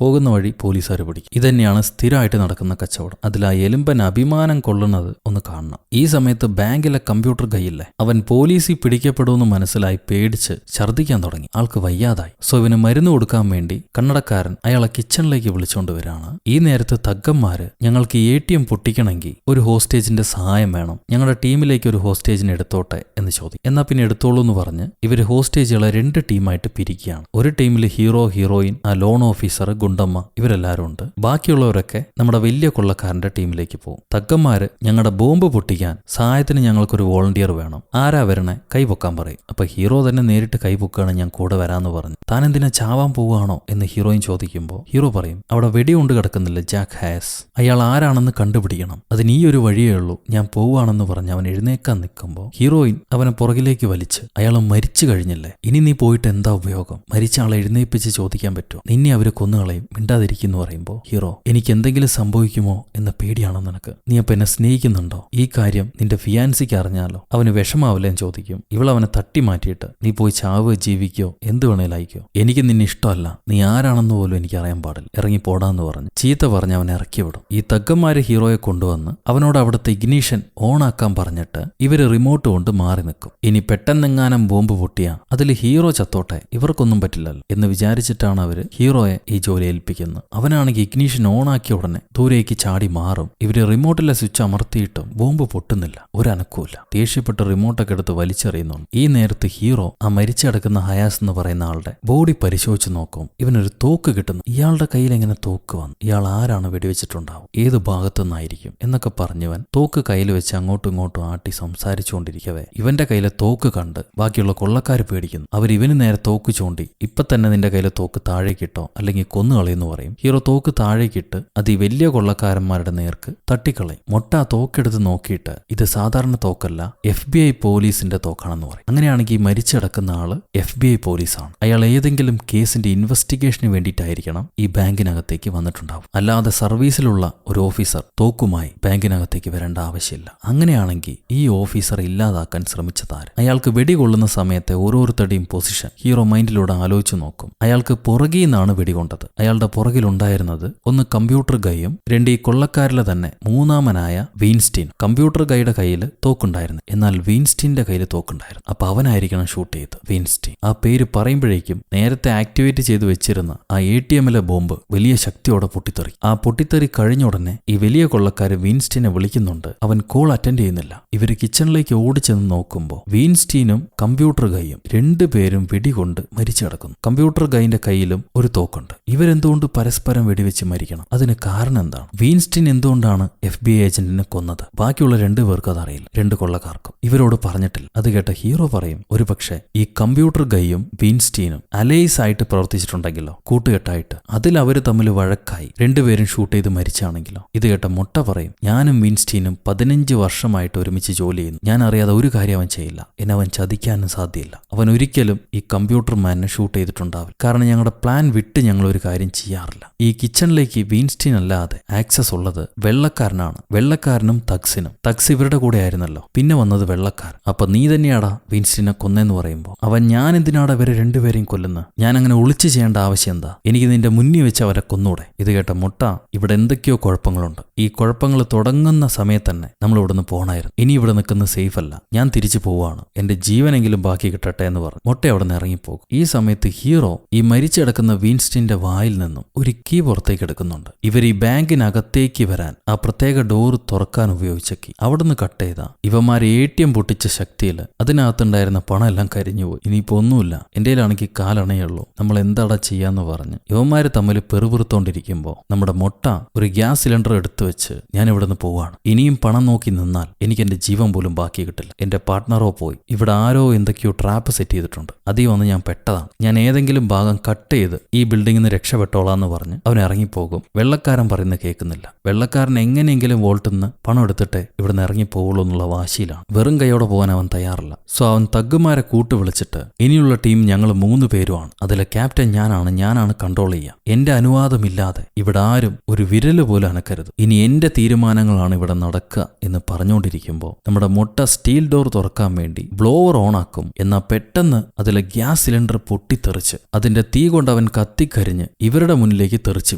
പോകുന്ന വഴി പോലീസുകാർ പിടിക്കും. ഇതന്നെയാണ് സ്ഥിരമായിട്ട് നടക്കുന്ന കച്ചവടം. അതിൽ ആ എലുമ്പൻ അഭിമാനം കൊള്ളുന്നത് ഒന്ന് കാണണം. ഈ സമയത്ത് ബാങ്കിലെ കമ്പ്യൂട്ടർ കൈയില്ലേ, അവൻ പോലീസിൽ പിടിക്കപ്പെടുമെന്ന് മനസ്സിലായി പേടിച്ച് ഛർദ്ദിക്കാൻ തുടങ്ങി. ആൾക്ക് വയ്യാതായി. സോ ഇവന് മരുന്ന് കൊടുക്കാൻ വേണ്ടി കണ്ണടക്കാരൻ അയാളെ കിച്ചണിലേക്ക് വിളിച്ചുകൊണ്ട് വരാണ്. ഈ നേരത്ത് തഗ്ഗന്മാര്, ഞങ്ങൾക്ക് ATM പൊട്ടിക്കണമെങ്കിൽ ഒരു ഹോസ്റ്റേജിന്റെ സഹായം വേണം, ഞങ്ങളുടെ ടീമിലേക്ക് ഒരു ഹോസ്റ്റേജിനെ എടുത്തോട്ടെ എന്ന് ചോദിക്കും. എന്നാ പിന്നെ എടുത്തോളൂ എന്ന് പറഞ്ഞ് ഇവര് ഹോസ്റ്റേജുകളെ 2 ടീമായിട്ട് പിരിക്കുകയാണ്. ഒരു ടീമിൽ ഹീറോ, ഹീറോയിൻ, ആ ലോൺ ഓഫീസർ, ഗുണ്ടമ്മ ഇവരെല്ലാരും ഉണ്ട്. ബാക്കിയുള്ളവരൊക്കെ നമ്മുടെ വലിയ കൊള്ളക്കാരന്റെ ടീമിലേക്ക് പോകും. തഗ്ഗന്മാര്, ഞങ്ങളുടെ ബോംബ് പൊട്ടിക്കാൻ സഹായത്തിന് ഞങ്ങൾക്കൊരു വോളണ്ടിയർ വേണം, ആരാ വരണേ, കൈപൊക്കാൻ പറയും. അപ്പൊ ഹീറോ തന്നെ നേരിട്ട് കൈപൊക്കുകയാണ്, ഞാൻ കൂടെ വരാന്ന് പറഞ്ഞു. താൻ എന്തിനാ ചാവാൻ പോവുകയാണോ എന്ന് ഹീറോയിൻ ചോദിക്കുമ്പോൾ ഹീറോ പറയും, അവിടെ വെടികൊണ്ട് കിടക്കുന്നില്ല ജാക്ക് ഹാസ്, അയാൾ ആരാണെന്ന് കണ്ടുപിടിക്കണം, അതിന് ഈ ഒരു വഴിയേ ഉള്ളൂ, ഞാൻ പോവുകയാണെന്ന് പറഞ്ഞ് അവൻ എഴുന്നേക്കാൻ നിൽക്കുമ്പോൾ ഹീറോയിൻ അവനെ പുറകിലേക്ക് വലിച്ച്, അയാൾ മരിച്ചു കഴിഞ്ഞില്ലേ, ഇനി നീ പോയിട്ട് എന്താ ഉപയോഗം, മരിച്ച ആളെ എഴുന്നേൽപ്പിച്ച് ചോദിക്കാൻ പറ്റുമോ, നിന്നെ അവര് കൊന്നുകളയും, മിണ്ടാതിരിക്കുന്നു പറയുമ്പോൾ ഹീറോ, എനിക്ക് എന്തെങ്കിലും സംഭവിക്കുമോ എന്ന പേടിയാണോ നിനക്ക്, നീ അപ്പൊ എന്നെ സ്നേഹിക്കുന്നുണ്ടോ, ഈ കാര്യം നിന്റെ ഫിയാൻസിക്ക് അറിഞ്ഞാലോ അവന് വിഷമാവില്ലേന്ന് ചോദിക്കും. ഇവളവനെ തട്ടി മാറ്റിയിട്ട്, നീ പോയി ചാവ് ജീവിക്കോ എന്ത് വേണേലായിക്കോ, എനിക്ക് നിന്നെ ഇഷ്ടമല്ല, നീ ആരാണെന്ന് പോലും എനിക്ക് അറിയാൻ പാടില്ല, ഇറങ്ങി പോടാന്ന് പറഞ്ഞ് ചീത്ത പറഞ്ഞ് അവനെ ഇറക്കി വിടും. ഈ തഗ്ഗന്മാര് ഹീറോയെ കൊണ്ടുവന്ന് അവനോട് അവിടുത്തെ ഇഗ്നീഷൻ ഓൺ ആക്കാൻ പറഞ്ഞിട്ട് ഇവര് റിമോട്ട് കൊണ്ട് മാറി നിൽക്കും. ഇനി പെട്ടെന്നെങ്ങാനും ബോംബ് പൊട്ടിയാ അതിൽ ഹീറോ ചത്തോട്ടെ, ഇവർക്കൊന്നും പറ്റില്ലല്ലോ എന്ന് വിചാരിച്ചിട്ടാണ് അവര് ഹീറോയെ ഈ ജോലി ഏൽപ്പിക്കുന്നത്. അവനാണെങ്കിൽ ഇഗ്നീഷൻ ഓൺ ആക്കിയ ഉടനെ ദൂരേക്ക് ചാടി മാറും. ഇവര് റിമോട്ടിലെ സ്വിച്ച് അമർത്തിയിട്ടും ബോംബ് പൊട്ടുന്നില്ല, ഒരനക്കൂല്ല. ദേഷ്യപ്പെട്ട് റിമോട്ടൊക്കെ എടുത്ത് വലിച്ചെറിയുന്നുണ്ട്. ഈ നേരത്ത് ഹീറോ ആ മരിച്ചടക്കുന്ന ഹയാസ് എന്ന് പറയുന്ന ആളുടെ ബോഡി പരിശോധിച്ച് നോക്കും. ഇവനൊരു തോക്ക് കിട്ടുന്നു. ഇയാളുടെ കയ്യിൽ എങ്ങനെ തോക്ക് വന്നു? ഇയാൾ ആരാണ് വെടിവെച്ചിട്ടുണ്ടാവും? ഏത് ഭാഗത്തുനിന്നായിരിക്കും എന്നൊക്കെ പറഞ്ഞവൻ തോക്ക് കയ്യിൽ വെച്ച് അങ്ങോട്ടും ഇങ്ങോട്ടും ആട്ടി സംസാരിച്ചുകൊണ്ടിരിക്കവേ ഇവന്റെ കയ്യിലെ തോക്ക് കണ്ട് ബാക്കിയുള്ള കൊള്ളക്കാർ പേടിക്കുന്നു. ഇവന് നേരെ തോക്ക് ചൂണ്ടി, ഇപ്പൊ തന്നെ നിന്റെ കയ്യിലെ തോക്ക് താഴേക്കിട്ടോ അല്ലെങ്കിൽ കൊന്നുകളയെന്ന് പറയും. ഹീറോ തോക്ക് താഴേക്കിട്ട് അത് ഈ വലിയ കൊള്ളക്കാരന്മാരുടെ നേർക്ക് തട്ടിക്കളയും. മൊട്ട ആ തോക്കെടുത്ത് നോക്കിയിട്ട് ഇത് സാധാരണ തോക്കല്ല, FBI പോലീസിന്റെ തോക്കാണെന്ന് പറയും. അങ്ങനെയാണെങ്കിൽ ഈ മരിച്ചടക്കുന്ന ആള് FBI പോലീസാണ്. അയാൾ ഏതെങ്കിലും കേസിന്റെ ഇൻവെസ്റ്റിഗേഷന് വേണ്ടിയിട്ടായിരിക്കണം ഈ ബാങ്കിനകത്തേക്ക് വന്നിട്ടുണ്ടാവും. അല്ലാതെ സർവീസിലുള്ള ഒരു ഓഫീസർ തോക്കുമായി ബാങ്കിനകത്തേക്ക് വരേണ്ട ആവശ്യമില്ല. അങ്ങനെയാണെങ്കിൽ ഈ ഓഫീസർ ഇല്ലാതാക്കാൻ ശ്രമിച്ചതാര്? അയാൾക്ക് വെടികൊള്ളുന്ന സമയത്തെ ഓരോരുത്തരുടെയും പൊസിഷൻ ഹീറോ മൈൻഡിലൂടെ ആലോചിച്ച് നോക്കും. അയാൾക്ക് പുറകിൽ നിന്നാണ് വെടികൊണ്ടത്. അയാളുടെ പുറകിലുണ്ടായിരുന്നത് ഒന്ന് കമ്പ്യൂട്ടർ ഗൈയും രണ്ട് ഈ കൊള്ളക്കാരിലെ തന്നെ മൂന്നാമനായ വീൻസ്റ്റീൻ. കമ്പ്യൂട്ടർ ഗൈയുടെ കയ്യിൽ തോക്കുണ്ടായിരുന്നു, എന്നാൽ വീൻസ്റ്റീന്റെ കയ്യിൽ തോക്കുണ്ടായിരുന്നു. അപ്പൊ അവനായിരിക്കണം ഷൂട്ട് ചെയ്ത് വീൻസ്റ്റീൻ. ആ പേര് പറയുമ്പോഴേക്കും നേരത്തെ ആക്ടിവേറ്റ് ചെയ്ത് വെച്ചിരുന്ന ആ ATMലെ ബോംബ് വലിയ ശക്തിയോടെ പൊട്ടിത്തെറി. ആ പൊട്ടിത്തെറി കഴിഞ്ഞ ഉടനെ ഈ വലിയ കൊള്ളക്കാര് വീൻസ്റ്റീനെ വിളിക്കുന്നുണ്ട്. അവൻ കോൾ അറ്റൻഡ് ചെയ്യുന്നില്ല. ഇവര് കിച്ചണിലേക്ക് ഓടിച്ചെന്ന് നോക്കുമ്പോൾ വീൻസ്റ്റീനും കമ്പ്യൂട്ടർ ഗൈയും രണ്ടുപേരും വെടികൊണ്ട് മരിച്ചു കിടക്കുന്നു. കമ്പ്യൂട്ടർ ഗൈന്റെ കയ്യിലും ഒരു തോക്കുണ്ട്. ഇവരെന്തുകൊണ്ട് പരസ്പരം വെടിവെച്ച് മരിക്കണം? അതിന് കാരണം എന്താണ്? വീൻസ്റ്റീൻ എന്തുകൊണ്ടാണ് FBI ഏജന്റിനെ കൊന്നത്? ബാക്കിയുള്ള രണ്ടുപേർക്കും അതറിയില്ല, രണ്ട് കൊള്ളക്കാർക്കും. ഇവരോട് പറഞ്ഞിട്ടില്ല. അത് കേട്ട ഹീറോ പറയും, ഒരുപക്ഷെ ഈ കമ്പ്യൂട്ടർ ഗൈയും വീൻസ്റ്റീനും അലൈസ് ആയിട്ട് പ്രവർത്തിച്ചിട്ടുണ്ടെങ്കിലോ, കൂട്ടുകെട്ടായിട്ട്, അതിൽ അവര് തമ്മിൽ വഴക്കായി രണ്ടുപേരും ഷൂട്ട് ചെയ്ത് മരിച്ചാണെങ്കിലോ. ഇത് കേട്ട മൊട്ട പറയും, ഞാനും വീൻസ്റ്റീനും 15 വർഷമായിട്ട് ഒരുമിച്ച് ജോലി ചെയ്യുന്നു. ഞാൻ അറിയാതെ ഒരു കാര്യം അവൻ ചെയ്യില്ല. എന്നെ അവൻ ചതിക്കാനും സാധ്യയില്ല. അവൻ ഒരിക്കലും ഈ കമ്പ്യൂട്ടർ മാനിനെ ഷൂട്ട് ചെയ്തിട്ടുണ്ടാവില്ല. കാരണം ഞങ്ങളുടെ പ്ലാൻ വിട്ട് ഞങ്ങൾ ഒരു കാര്യം ചെയ്യാറില്ല. ഈ കിച്ചണിലേക്ക് വീൻസ്റ്റീൻ അല്ലാതെ ആക്സസ് ഉള്ളത് വെള്ളക്കാരനാണ്. വെള്ളക്കാരനും തഗ്സിനും. തഗ്സ് ഇവരുടെ കൂടെ ആയിരുന്നല്ലോ, പിന്നെ വന്നത് വെള്ളക്കാരൻ. അപ്പൊ നീ തന്നെയാടാ വീൻസ്റ്റീനെ കൊന്നെന്ന് പറയുമ്പോൾ അവൻ, ഞാൻ എന്തിനാടാ ഇവരെ രണ്ടുപേരെയും കൊല്ലുന്നത്? ഞാൻ അങ്ങനെ ഒളിച്ചു ചെയ്യേണ്ട ആവശ്യം എന്താ? എനിക്ക് നിന്റെ മുന്നിൽ വെച്ച് അവരെ കൊന്നൂടെ? ഇത് കേട്ട മൊട്ട, ഇവിടെ എന്തൊക്കെയോ കുഴപ്പങ്ങളുണ്ട്. ഈ കുഴപ്പങ്ങൾ തുടങ്ങുന്ന സമയത്ത് തന്നെ നമ്മൾ ഇവിടുന്ന് പോകണമായിരുന്നു. ഇനി ഇവിടെ നിൽക്കുന്നത് സേഫ് അല്ല. ഞാൻ തിരിച്ചു പോവാണ്. എന്റെ ജീവനെങ്കിലും ബാക്കി കിട്ടട്ടെ എന്ന് പറഞ്ഞു മൊട്ട അവിടെ നിന്ന് ഇറങ്ങിപ്പോകും. ഈ സമയത്ത് ഹീറോ ഈ മരിച്ചടക്കുന്ന വീൻസ്റ്റീന്റെ വായിൽ നിന്നും ഒരു കീ പുറത്തേക്ക് എടുക്കുന്നുണ്ട്. ഇവർ ഈ ബാങ്കിനകത്തേക്ക് വരാൻ ആ പ്രത്യേക ഡോർ തുറക്കാൻ ഉപയോഗിച്ച കീ അവിടുന്ന് കട്ട് ചെയ്താ ഇവന്മാർ ATM പൊട്ടിച്ച ശക്തിയിൽ അതിനകത്തുണ്ടായിരുന്ന പണം എല്ലാം കരിഞ്ഞുപോയി. ഇനിയിപ്പോ ഒന്നുമില്ല, എന്റെ കയ്യിലാണെങ്കിൽ കാലണയുള്ളൂ, നമ്മൾ എന്താടാ ചെയ്യാന്ന് പറഞ്ഞ് ഇവന്മാര് തമ്മിൽ പെറുപിറുത്തോണ്ടിരിക്കുമ്പോ നമ്മുടെ മൊട്ട ഒരു ഗ്യാസ് സിലിണ്ടർ എടുത്തു വെച്ച്, ഞാൻ ഇവിടുന്ന് പോവാണ്. ഇനിയും പണം നോക്കി നിന്നാൽ എനിക്ക് എന്റെ ജീവൻ പോലും ബാക്കി കിട്ടില്ല. എന്റെ പാർട്ട്ണറോ പോയി. ഇവിടെ ആരോ എന്തൊക്കെയോ ട്രാപ്പ് സെറ്റ് ചെയ്തിട്ടുണ്ട്. അതിൽ വന്ന് ഞാൻ പെട്ടതാണ്. ഞാൻ ഏതെങ്കിലും ഭാഗം കട്ട് ചെയ്ത് ഈ ബിൽഡിംഗിൽ നിന്ന് രക്ഷപ്പെട്ടോളാന്ന് പറഞ്ഞ് അവൻ ഇറങ്ങിപ്പോകും. വെള്ളക്കാരൻ പറയുന്നത് കേൾക്കുന്നില്ല. വെള്ളക്കാരൻ എങ്ങനെയെങ്കിലും വോൾട്ടിന്ന് പണം എടുത്തിട്ട് ഇവിടുന്ന് ഇറങ്ങിപ്പോകുള്ളൂ എന്നുള്ള വാശിയിലാണ്. വെറും കൈയോടെ പോകാൻ അവൻ തയ്യാറില്ല. സോ അവൻ തഗ്ഗുമാരെ കൂട്ട് വിളിച്ചിട്ട്, ഇനിയുള്ള ടീം ഞങ്ങൾ 3 പേരുമാണ്. അതിലെ ക്യാപ്റ്റൻ ഞാനാണ് കൺട്രോൾ ചെയ്യുക. എന്റെ അനുവാദമില്ലാതെ ഇവിടെ ആരും ഒരു വിരല് പോലും അനക്കരുത്. ഇനി എന്റെ തീരുമാനങ്ങളാണ് ഇവിടെ നടക്കുക എന്ന് പറഞ്ഞുകൊണ്ടിരിക്കുമ്പോൾ നമ്മുടെ മൊട്ട സ്റ്റീൽ ഡോർ തുറക്കാൻ വേണ്ടി ബ്ലോവർ ഓൺ ആക്കും. എന്നാൽ പെട്ടെന്ന് അതിലെ ഗ്യാസ് സിലിണ്ടർ പൊട്ടിത്തെറിച്ച് അതിന്റെ തീ കൊണ്ട് അവൻ കത്തിക്കരിഞ്ഞ് ഇവരുടെ മുന്നിലേക്ക് തെറിച്ചു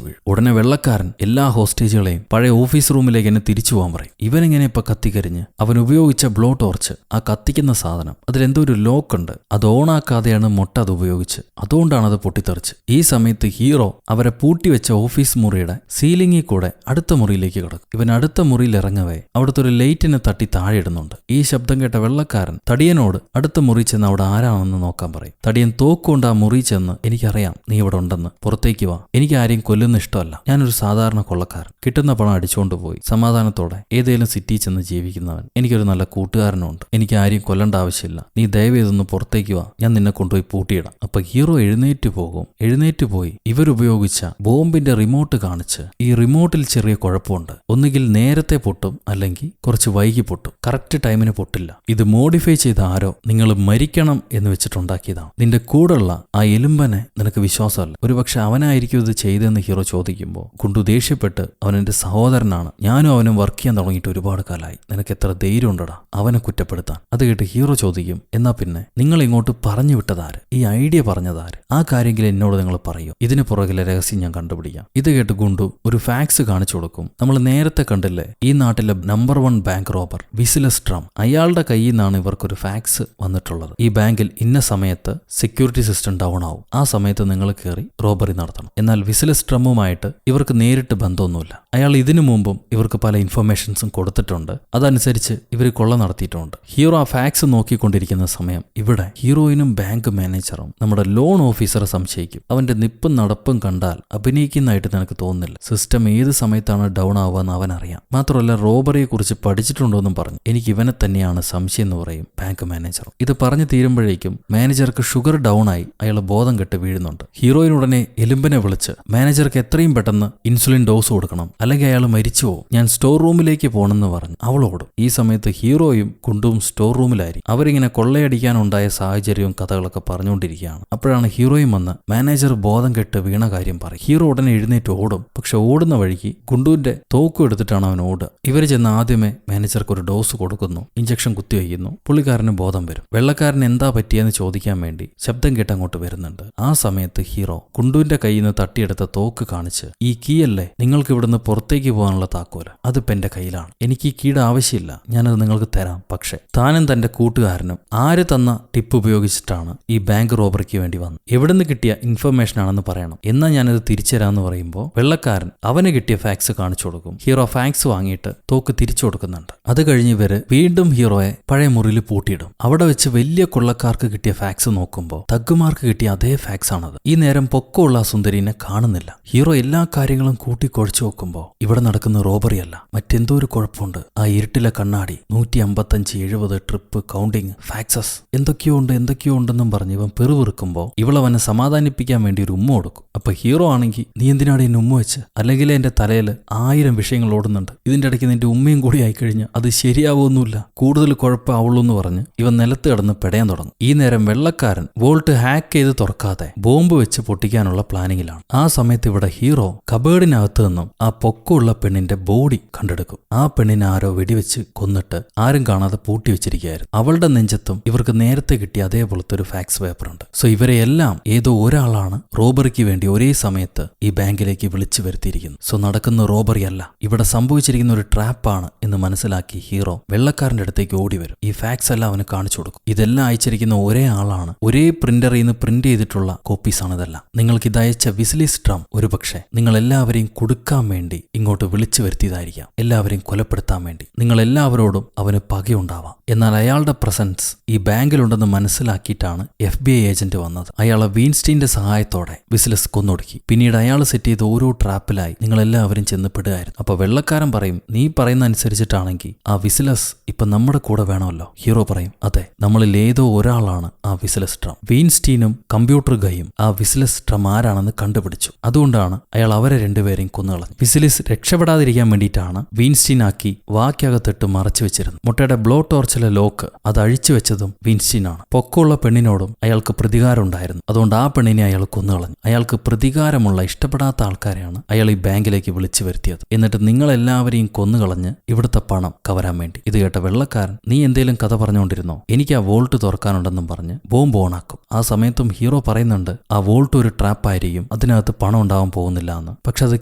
വീഴും. ഉടനെ വെള്ളക്കാരൻ എല്ലാ ഹോസ്റ്റേജുകളെയും പഴയ ഓഫീസ് റൂമിലേക്ക് എന്നെ തിരിച്ചു പോകാൻ പറയും. ഇവനെങ്ങനെ ഇപ്പൊ കത്തിക്കരിഞ്ഞ് അവൻ ഉപയോഗിച്ച ബ്ലോ ടോർച്ച്, ആ കത്തിക്കുന്ന സാധനം, അതിലെന്തോ ഒരു ലോക്ക് ഉണ്ട്. അത് ഓണാക്കാതെയാണ് മൊട്ട അത് ഉപയോഗിച്ച്, അതുകൊണ്ടാണ് അത് പൊട്ടിത്തെറിച്ച്. ഈ സമയത്ത് ഹീറോ അവരെ പൂട്ടിവെച്ച ഓഫീസ് മുറിയുടെ സീലിംഗിൽ കൂടെ അടുത്ത മുറിയിലേക്ക് കിടക്കും. ഇവൻ അടുത്ത മുറിയിൽ ഇറങ്ങവേ അവിടുത്തെ ഒരു ലൈറ്റിനെ തട്ടി താഴെ ഇടുന്നുണ്ട്. ഈ ശബ്ദം കേട്ട വെള്ളക്കാരൻ തടിയനോട് അടുത്ത മുറി ചെന്ന് അവിടെ ആരാണെന്ന് നോക്കാൻ പറയും. തടിയൻ തോക്കുകൊണ്ട് ആ മുറി ചെന്ന്, എനിക്കറിയാം നീ ഇവിടെ ഉണ്ടെന്ന്, പുറത്തേക്ക് വാ. എനിക്ക് ആരെയും കൊല്ലുന്ന ഇഷ്ടമല്ല. ഞാനൊരു സാധാരണ കൊള്ളക്കാരൻ. കിട്ടുന്ന പണം അടിച്ചുകൊണ്ട് പോയി സമാധാനത്തോടെ ഏതെങ്കിലും സിറ്റി ചെന്ന് ജീവിക്കുന്നവൻ. എനിക്കൊരു നല്ല കൂട്ടുകാരനുണ്ട്. എനിക്ക് ആരെയും കൊല്ലേണ്ട ആവശ്യമില്ല. നീ ദയവേതൊന്ന് പുറത്തേക്ക് വാ, ഞാൻ നിന്നെ കൊണ്ടുപോയി പൂട്ടിയിടാം. അപ്പൊ ഹീറോ എഴുന്നേറ്റ് പോകും. എഴുന്നേറ്റ് പോയി ഇവരുപയോഗിച്ച ബോംബിന്റെ റിമോട്ട് കാണിച്ച്, ഈ റിമോട്ടിൽ ചെറിയ കുഴപ്പമുണ്ട്. ഒന്നുകിൽ നേരത്തെ പൊട്ടും, അല്ലെങ്കിൽ കുറച്ച് വൈകി പൊട്ടും. കറക്റ്റ് ടൈമിന് പൊട്ടില്ല. ഇത് മോഡിഫൈ ചെയ്ത ആരോ നിങ്ങൾ മരിക്കണം എന്ന് വെച്ചിട്ടുണ്ടാക്കിയതാണ്. നിന്റെ കൂടെയുള്ള ആ എലുമ്പനെ നിനക്ക് വിശ്വാസമല്ല. ഒരുപക്ഷെ അവനായിരിക്കും ഇത് ചെയ്തെന്ന് ഹീറോ ചോദിക്കുമ്പോൾ കുണ്ടു ദേഷ്യപ്പെട്ട്, അവൻ എന്റെ സഹോദരനാണ്, ഞാനും അവനും വർക്ക് ചെയ്യാൻ തുടങ്ങിയിട്ട് ഒരുപാട് കാലമായി, നിനക്ക് എത്ര ധൈര്യം ഉണ്ടടാ അവനെ കുറ്റപ്പെടുത്താൻ. അത് കേട്ട് ഹീറോ ചോദിക്കും, എന്നാ പിന്നെ നിങ്ങൾ ഇങ്ങോട്ട് പറഞ്ഞു വിട്ടതാര്? ഈ ഐഡിയ പറഞ്ഞതാര്? ആ കാര്യമെങ്കിലും എന്നോട് നിങ്ങൾ പറയൂ. ഇതിന് പുറകിലെ രഹസ്യം ഞാൻ കണ്ടുപിടിക്കാം. ഇത് കേട്ട് ഗുണ്ടു ഒരു ഫാക്സ് കാണിച്ചു കൊടുക്കും. നമ്മൾ നേരത്തെ കണ്ടില്ലേ ഈ നാട്ടിലെ നമ്പർ 1 ബാങ്ക് റോബർ വിസിലസ് ട്രം, അയാളുടെ കയ്യിൽ നിന്നാണ് ഇവർക്കൊരു ഫാക്സ് വന്നിട്ടുള്ളത്. ഈ ബാങ്കിൽ ഇന്ന സമയത്ത് സെക്യൂരിറ്റി സിസ്റ്റം ഡൗൺ ആവും. ആ സമയത്ത് സമയത്ത് നിങ്ങൾ കയറി റോബറി നടത്തണം. എന്നാൽ വിസിലസ് ഡ്രമ്മുമായിട്ട് ഇവർക്ക് നേരിട്ട് ബന്ധമൊന്നുമില്ല. അയാൾ ഇതിനു മുമ്പും ഇവർക്ക് പല ഇൻഫർമേഷൻസും കൊടുത്തിട്ടുണ്ട്. അതനുസരിച്ച് ഇവർ കൊള്ള നടത്തിയിട്ടുണ്ട്. ഹീറോ ആ ഫാക്സ് നോക്കിക്കൊണ്ടിരിക്കുന്ന സമയം ഇവിടെ ഹീറോയിനും ബാങ്ക് മാനേജറും നമ്മുടെ ലോൺ ഓഫീസറെ സംശയിക്കും. അവന്റെ നിപ്പും നടപ്പും കണ്ടാൽ അഭിനയിക്കുന്നതായിട്ട് നിനക്ക് തോന്നുന്നില്ല. സിസ്റ്റം ഏത് സമയത്താണ് ഡൗൺ ആവുകയെന്ന് അവൻ അറിയാം. മാത്രമല്ല റോബറിയെ കുറിച്ച് പഠിച്ചിട്ടുണ്ടോ എന്നും പറഞ്ഞു. എനിക്ക് ഇവനെ തന്നെയാണ് സംശയം എന്ന് പറയും ബാങ്ക് മാനേജറും. ഇത് പറഞ്ഞു തീരുമ്പോഴേക്കും മാനേജർക്ക് ഷുഗർ ഡൗൺ ആയി അയാൾ ബോധം കെട്ട് വീഴുന്നുണ്ട്. ഹീറോയിനുടനെ എലുമ്പിനെ വിളിച്ച് മാനേജർക്ക് എത്രയും പെട്ടെന്ന് ഇൻസുലിൻ ഡോസ് കൊടുക്കണം, അല്ലെങ്കിൽ അയാൾ മരിച്ചുവോ, ഞാൻ സ്റ്റോർ റൂമിലേക്ക് പോകണമെന്ന് പറഞ്ഞു അവളോടും. ഈ സമയത്ത് ഹീറോയും കുണ്ടും സ്റ്റോർ റൂമിലായിരിക്കും. അവരിങ്ങനെ കൊള്ളയടിക്കാനുണ്ടായ സാഹചര്യവും കഥകളൊക്കെ പറഞ്ഞുകൊണ്ടിരിക്കുകയാണ്. അപ്പോഴാണ് ഹീറോയും വന്ന് മാനേജർ ബോധം കെട്ട് വീണ കാര്യം പറയും. ഹീറോ ഉടനെ എഴുന്നേറ്റ് ഓടും. പക്ഷെ ഓടുന്ന വഴിക്ക് കുണ്ടുവിന്റെ തോക്കും എടുത്തിട്ടാണ് അവൻ ഓടുക. ഇവര് ചെന്ന് ആദ്യമേ മാനേജർക്ക് ഒരു ഡോസ് കൊടുക്കുന്നു, ഇഞ്ചക്ഷൻ കുത്തിവയ്ക്കുന്നു. പുള്ളിക്കാരന് ബോധം വരും. വെള്ളക്കാരൻ എന്താ പറ്റിയെന്ന് ചോദിക്കാൻ വേണ്ടി ശബ്ദം കേട്ട് അങ്ങോട്ട് വരുന്നുണ്ട്. ആ സമയത്ത് ഹീറോ കുണ്ടുവിന്റെ കയ്യിൽ നിന്ന് തട്ടിയെടുത്ത തോക്ക് കാണിച്ച്, ഈ കീ അല്ലേ നിങ്ങൾക്ക് ഇവിടുന്ന് പുറത്തേക്ക് പോകാനുള്ള താക്കോല്, അതിപ്പോ എന്റെ കയ്യിലാണ്. എനിക്ക് ഈ കീയുടെ ആവശ്യമില്ല, ഞാനത് നിങ്ങൾക്ക് തരാം. പക്ഷെ താനും തന്റെ കൂട്ടുകാരനും ആര് തന്ന ടിപ്പ് ഉപയോഗിച്ചിട്ടാണ് ഈ ബാങ്ക് റോബറിക്ക് വേണ്ടി വന്നത്, എവിടുന്ന് കിട്ടിയ ഇൻഫർമേഷൻ ആണെന്ന് പറയണം, എന്നാ ഞാനത് തിരിച്ചുതരാമെന്ന് പറയുമ്പോൾ വെള്ളക്കാരൻ അവന് കിട്ടിയ ഫാക്സ് കാണിച്ചു കൊടുക്കും. ഹീറോ ഫാക്സ് വാങ്ങിയിട്ട് തോക്ക് തിരിച്ചു കൊടുക്കുന്നുണ്ട്. അത് കഴിഞ്ഞ് ഇവര് വീണ്ടും ഹീറോയെ പഴയ മുറിയിൽ പൂട്ടിയിടും. അവിടെ വെച്ച് വലിയ കൊള്ളക്കാർക്ക് കിട്ടിയ ഫാക്സ് നോക്കുമ്പോൾ തഗ്ഗുമാർക്ക് കിട്ടിയ അതേ ഫാക്സ് ആണത്. ഈ നേരം പൊക്കമുള്ള ആ സുന്ദരിനെ കാണുന്നില്ല. ഹീറോ എല്ലാ കാര്യങ്ങളും കൂട്ടിക്കൊഴിച്ചു നോക്കുമ്പോൾ ഇവിടെ നടക്കുന്ന റോബറി അല്ല, മറ്റെന്തോ ഒരു കുഴപ്പമുണ്ട്. ആ ഇരുട്ടിലെ കണ്ണാടി, 155, 70 ട്രിപ്പ് കൗണ്ടിങ്, ഫാക്സസ്, എന്തൊക്കെയോ ഉണ്ടെന്നും പറഞ്ഞ് ഇവൻ പെറുവിറുക്കുമ്പോൾ ഇവളവനെ സമാധാനിപ്പിക്കാൻ വേണ്ടി ഒരു ഉമ്മ കൊടുക്കും. അപ്പൊ ഹീറോ ആണെങ്കിൽ, നീ എന്തിനാണ് എന്നെ ഉമ്മ വെച്ച്, അല്ലെങ്കിൽ എന്റെ തലയിൽ 1000 വിഷയങ്ങൾ ഓടുന്നുണ്ട്, ഇതിന്റെ ഇടയ്ക്ക് നിന്റെ ഉമ്മയും കൂടി ആയിക്കഴിഞ്ഞാൽ അത് ശരിയാവുമൊന്നുമില്ല, കൂടുതൽ കുഴപ്പമാവുള്ളൂ എന്ന് പറഞ്ഞ് ഇവൻ നിലത്ത് കിടന്ന് പെടയാൻ തുടങ്ങും. ഈ നേരം വെള്ളക്കാരൻ വോൾട്ട് ഹാക്ക് ചെയ്ത് തുറക്കാതെ ബോംബ് വെച്ച് പൊട്ടിക്കാനുള്ള പ്ലാനിങ്ങിലാണ്. ആ സമയത്ത് ഇവിടെ ഹീറോ കബേർഡിനകത്ത് നിന്നും ആ പൊക്കമുള്ള പെണ്ണിന്റെ ബോഡി കണ്ടെടുക്കും. ആ പെണ്ണിനെ ആരോ വെടിവെച്ച് കൊന്നിട്ട് ആരും കാണാതെ പൂട്ടി വെച്ചിരിക്കുകയായിരുന്നു. അവളുടെ നെഞ്ചത്തും ഇവർക്ക് നേരത്തെ കിട്ടിയ അതേപോലത്തെ ഒരു ഫാക്സ് പേപ്പർ ഉണ്ട്. സോ ഇവരെ എല്ലാം ഏതോ ഒരാളാണ് റോബറിക്ക് വേണ്ടി ഒരേ സമയത്ത് ഈ ബാങ്കിലേക്ക് വിളിച്ചു വരുത്തിയിരിക്കുന്നത്. സോ നടക്കുന്ന റോബറി അല്ല, ഇവിടെ സംഭവിച്ചിരിക്കുന്ന ഒരു ട്രാപ്പാണ് എന്ന് മനസ്സിലാക്കി ഹീറോ വെള്ളക്കാരന്റെ അടുത്തേക്ക് ഓടി വരും. ഈ ഫാക്സ് എല്ലാം അവന് കാണിച്ചു കൊടുക്കും. ഇതെല്ലാം അയച്ചിരിക്കുന്ന ഒരേ ആളാണ്, ഒരേ പ്രിന്ററിൽ നിന്ന് പ്രിന്റ് ചെയ്തിട്ടുള്ള കോപ്പീസ് ആണ് ഇതെല്ലാം. നിങ്ങൾക്ക് ഇത് അയച്ച വിസിലിസ് ഡ്രം ഒരുപക്ഷെ നിങ്ങൾ എല്ലാവരെയും കൊടുക്കാൻ വേണ്ടി ഇങ്ങോട്ട് വിളിച്ചു വരുത്തിയതായിരിക്കാം, എല്ലാവരെയും കൊലപ്പെടുത്താൻ വേണ്ടി. നിങ്ങൾ എല്ലാവരോടും അവന് പകയുണ്ടാവാം. എന്നാൽ അയാളുടെ പ്രസൻസ് ഈ ബാങ്കിലുണ്ടെന്ന് മനസ്സിലാക്കിയിട്ടാണ് FBI ഏജന്റ് വന്നത്. അയാളെ വീൻസ്റ്റീന്റെ സഹായത്തോടെ വിസിലസ് കൊന്നൊടുക്കി. പിന്നീട് അയാൾ സെറ്റ് ചെയ്ത ഓരോ ട്രാപ്പിലായി നിങ്ങൾ എല്ലാവരും ചെന്ന് പെടുകയായിരുന്നു. അപ്പൊ വെള്ളക്കാരൻ പറയും, നീ പറയുന്ന അനുസരിച്ചിട്ടാണെങ്കിൽ ആ വിസിലസ് ഇപ്പൊ നമ്മുടെ കൂടെ വേണമല്ലോ. ഹീറോ പറയും, അതെ, നമ്മളിൽ ഏതോ ഒരാളാണ് ആ വിസിലസ് ഡ്രം. വീൻസ്റ്റീനും കമ്പ്യൂട്ടർ ഗൈയും ആ വിസിലസ് ഡ്രം ആരാണെന്ന് കണ്ടുപിടിച്ചു. അതുകൊണ്ടാണ് അയാൾ അവരെ രണ്ടുപേരെയും കൊന്നുകളഞ്ഞു. വിസിലിസ് രക്ഷപ്പെടാതിരിക്കാൻ വേണ്ടിയിട്ടാണ് വീൻസ്റ്റീൻ ആക്കി വാക്കകത്തിട്ട് മറച്ചു വെച്ചിരുന്നത്. മുട്ടയുടെ ബ്ലോ ടോർച്ചിലെ ലോക്ക് അത് അഴിച്ചു വെച്ചതും വീൻസ്റ്റീനാണ്. പൊക്കമുള്ള പെണ്ണിനോടും അയാൾക്ക് പ്രതികാരം ഉണ്ടായിരുന്നു. അതുകൊണ്ട് ആ പെണ്ണിനെ അയാൾ കൊന്നുകളഞ്ഞു. അയാൾക്ക് പ്രതികാരമുള്ള ഇഷ്ടപ്പെടാത്ത ആൾക്കാരെയാണ് അയാൾ ഈ ബാങ്കിലേക്ക് വിളിച്ചു വരുത്തിയത്. എന്നിട്ട് നിങ്ങളെല്ലാവരെയും കൊന്നുകളഞ്ഞ് ഇവിടുത്തെ പണം കവരാൻ വേണ്ടി. ഇത് കേട്ട വെള്ളക്കാരൻ, നീ എന്തേലും കഥ പറഞ്ഞുകൊണ്ടിരുന്നോ, എനിക്ക് ആ വോൾട്ട് തുറക്കാനുണ്ടെന്നും പറഞ്ഞ് ബോംബ് ഓണാക്കും. ആ സമയത്തും ഹീറോ പറയുന്നുണ്ട് ആ വോൾട്ട് ഒരു ട്രാപ്പായിരിക്കും, അതിനകത്ത് പണം ഉണ്ടാവാൻ പോകുന്നില്ല എന്ന്. പക്ഷെ അത്